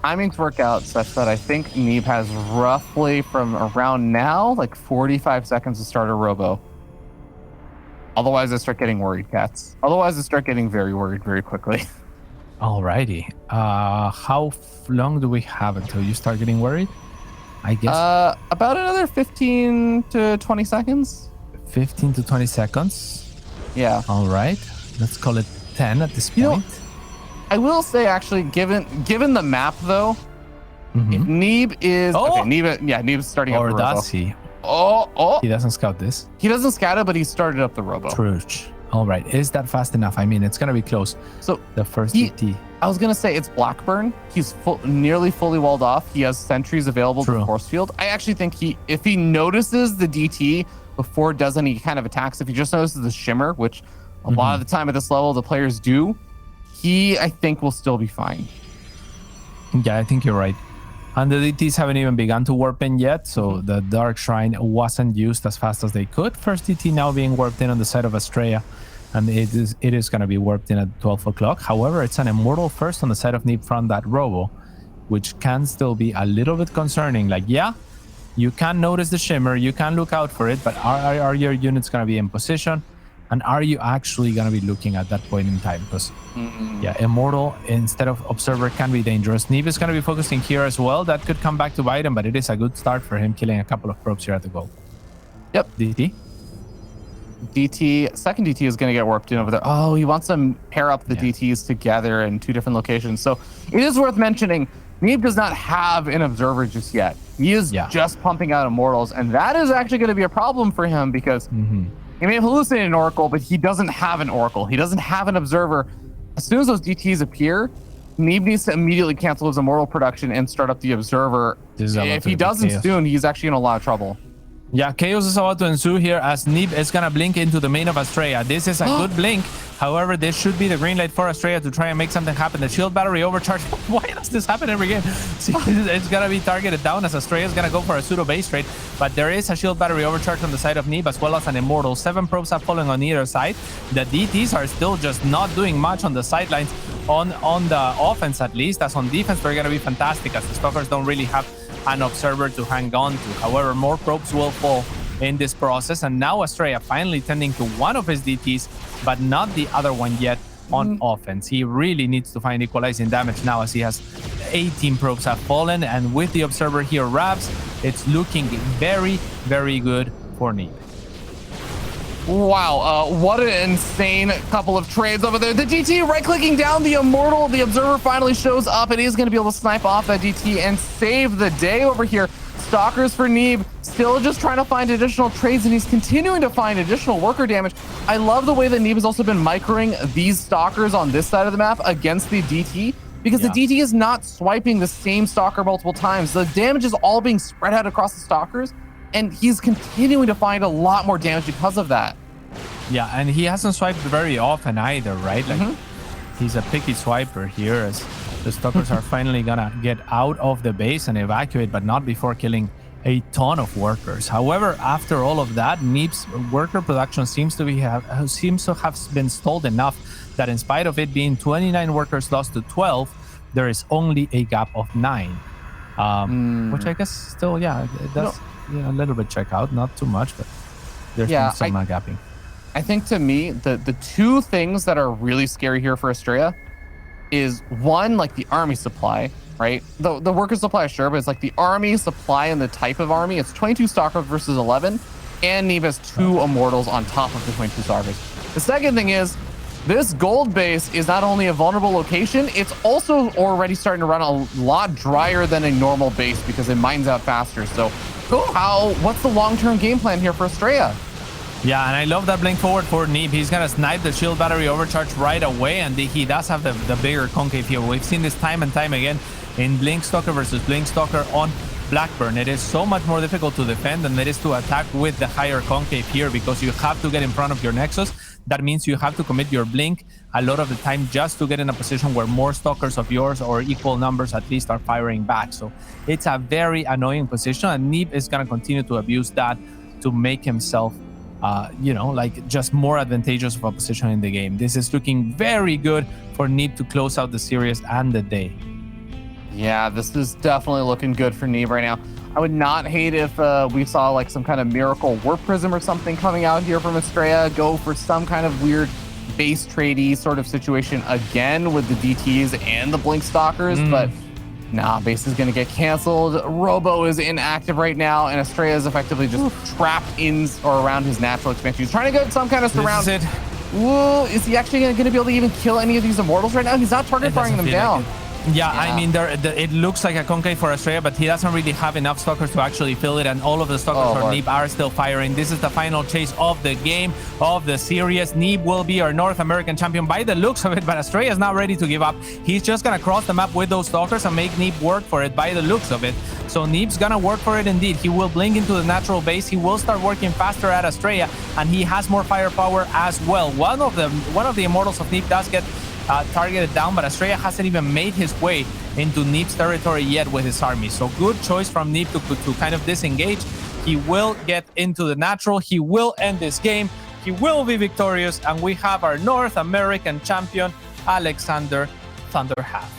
B: timings work out such that I think Neeb has roughly from around now, like 45 seconds to start a robo. Otherwise, I start getting worried, Cats. Otherwise, I start getting very worried very quickly.
A: Alrighty. How long do we have until you start getting worried? I guess.
B: About another 15 to 20 seconds.
A: 15 to 20 seconds?
B: Yeah.
A: All right. Let's call it 10 at this point.
B: I will say, actually, given the map, though, if Neeb is... Okay, Neeb's starting up the Robo.
A: Or does he?
B: Oh.
A: He doesn't scout this.
B: He doesn't scout it, but he started up the Robo.
A: True. All right. Is that fast enough? I mean, it's going to be close.
B: So
A: the first DT.
B: I was going to say it's Blackburn. He's nearly fully walled off. He has sentries available to force field. I actually think if he notices the DT before it does any kind of attacks, if he just notices the shimmer, which a lot of the time at this level the players do, I think will still be fine.
A: Yeah, I think you're right. And the DTs haven't even begun to warp in yet, so the Dark Shrine wasn't used as fast as they could. First DT now being warped in on the side of Astrea, and it is going to be warped in at 12 o'clock. However, it's an Immortal first on the side of Neeb from that Robo, which can still be a little bit concerning. Like, yeah, you can notice the shimmer, you can look out for it, but are your units going to be in position? And are you actually going to be looking at that point in time? Because, yeah, Immortal instead of Observer can be dangerous. Neeb is going to be focusing here as well. That could come back to bite him, but it is a good start for him, killing a couple of probes here at the goal.
B: Yep.
A: DT?
B: Second DT is going to get warped in over there. Oh, he wants to pair up the DTs together in 2 different locations. So it is worth mentioning, Neeb does not have an Observer just yet. He is just pumping out Immortals, and that is actually going to be a problem for him because... He may have hallucinated an Oracle, but he doesn't have an Oracle. He doesn't have an Observer. As soon as those DTs appear, Neeb needs to immediately cancel his Immortal production and start up the Observer. If he doesn't soon, he's actually in a lot of trouble.
A: Yeah, chaos is about to ensue here as Neeb is going to blink into the main of Astrea. This is a good blink. However, this should be the green light for Astrea to try and make something happen. The shield battery overcharge. Why does this happen every game? See, it's going to be targeted down as Astrea is going to go for a pseudo base trade. But there is a shield battery overcharge on the side of Neeb as well as an Immortal. 7 probes are falling on either side. The DTs are still just not doing much on the sidelines on the offense at least. As on defense, they're going to be fantastic as the Stalkers don't really have an Observer to hang on to. However, more probes will fall in this process, and now Astrea finally tending to one of his DTs, but not the other one yet on offense. He really needs to find equalizing damage now as he has 18 probes have fallen, and with the Observer here wraps, it's looking very, very good for Neeb.
B: Wow, what an insane couple of trades over there. The DT right-clicking down the Immortal. The Observer finally shows up, and he's going to be able to snipe off that DT and save the day over here. Stalkers for Neeb, still just trying to find additional trades, and he's continuing to find additional worker damage. I love the way that Neeb has also been microing these Stalkers on this side of the map against the DT, because the DT is not swiping the same Stalker multiple times. The damage is all being spread out across the Stalkers, and he's continuing to find a lot more damage because of that.
A: Yeah, and he hasn't swiped very often either, right? Like, he's a picky swiper here as the Stalkers are finally gonna get out of the base and evacuate, but not before killing a ton of workers. However, after all of that, Neeb's worker production seems to have been stalled enough that in spite of it being 29 workers lost to 12, there is only a gap of 9. Which I guess still, it does a little bit check out, not too much, but there's been some gapping.
B: I think to me, the 2 things that are really scary here for Astrea is one, like the army supply, right? The worker supply, sure, but it's like the army supply and the type of army. It's 22 Stalkers versus 11, and Neeb has 2 Immortals on top of the 22 Stalkers. The second thing is, this gold base is not only a vulnerable location, it's also already starting to run a lot drier than a normal base because it mines out faster. So what's the long-term game plan here for Astrea?
A: Yeah, and I love that blink forward for Neeb. He's going to snipe the shield battery overcharge right away, and he does have the bigger concave here. We've seen this time and time again in Blink Stalker versus Blink Stalker on Blackburn. It is so much more difficult to defend than it is to attack with the higher concave here because you have to get in front of your Nexus. That means you have to commit your blink a lot of the time just to get in a position where more Stalkers of yours or equal numbers at least are firing back. So it's a very annoying position, and Neeb is going to continue to abuse that to make himself just more advantageous of a position in the game. This is looking very good for Neeb to close out the series and the day.
B: Yeah, this is definitely looking good for Neeb right now. I would not hate if we saw like some kind of miracle warp prism or something coming out here from Astrea, go for some kind of weird base tradey sort of situation again with the DTs and the Blink Stalkers, but nah, base is going to get canceled. Robo is inactive right now, and Astrea is effectively just trapped in or around his natural expansion. He's trying to get some kind of surround. Ooh, is he actually going to be able to even kill any of these Immortals right now? He's not target firing them down.
A: Yeah, I mean, it looks like a concave for Astrea, but he doesn't really have enough stalkers to actually fill it, and all of the stalkers for Neeb are still firing. This is the final chase of the game, of the series. Neeb will be our North American champion by the looks of it, but Astrea is not ready to give up. He's just going to cross the map with those stalkers and make Neeb work for it by the looks of it. So Neeb's going to work for it indeed. He will blink into the natural base. He will start working faster at Astrea, and he has more firepower as well. One of the Immortals of Neeb does get targeted down, but Astrea hasn't even made his way into Neeb's territory yet with his army. So good choice from Neeb to kind of disengage. He will get into the natural. He will end this game. He will be victorious, and we have our North American champion, Alexander Thunderhalf.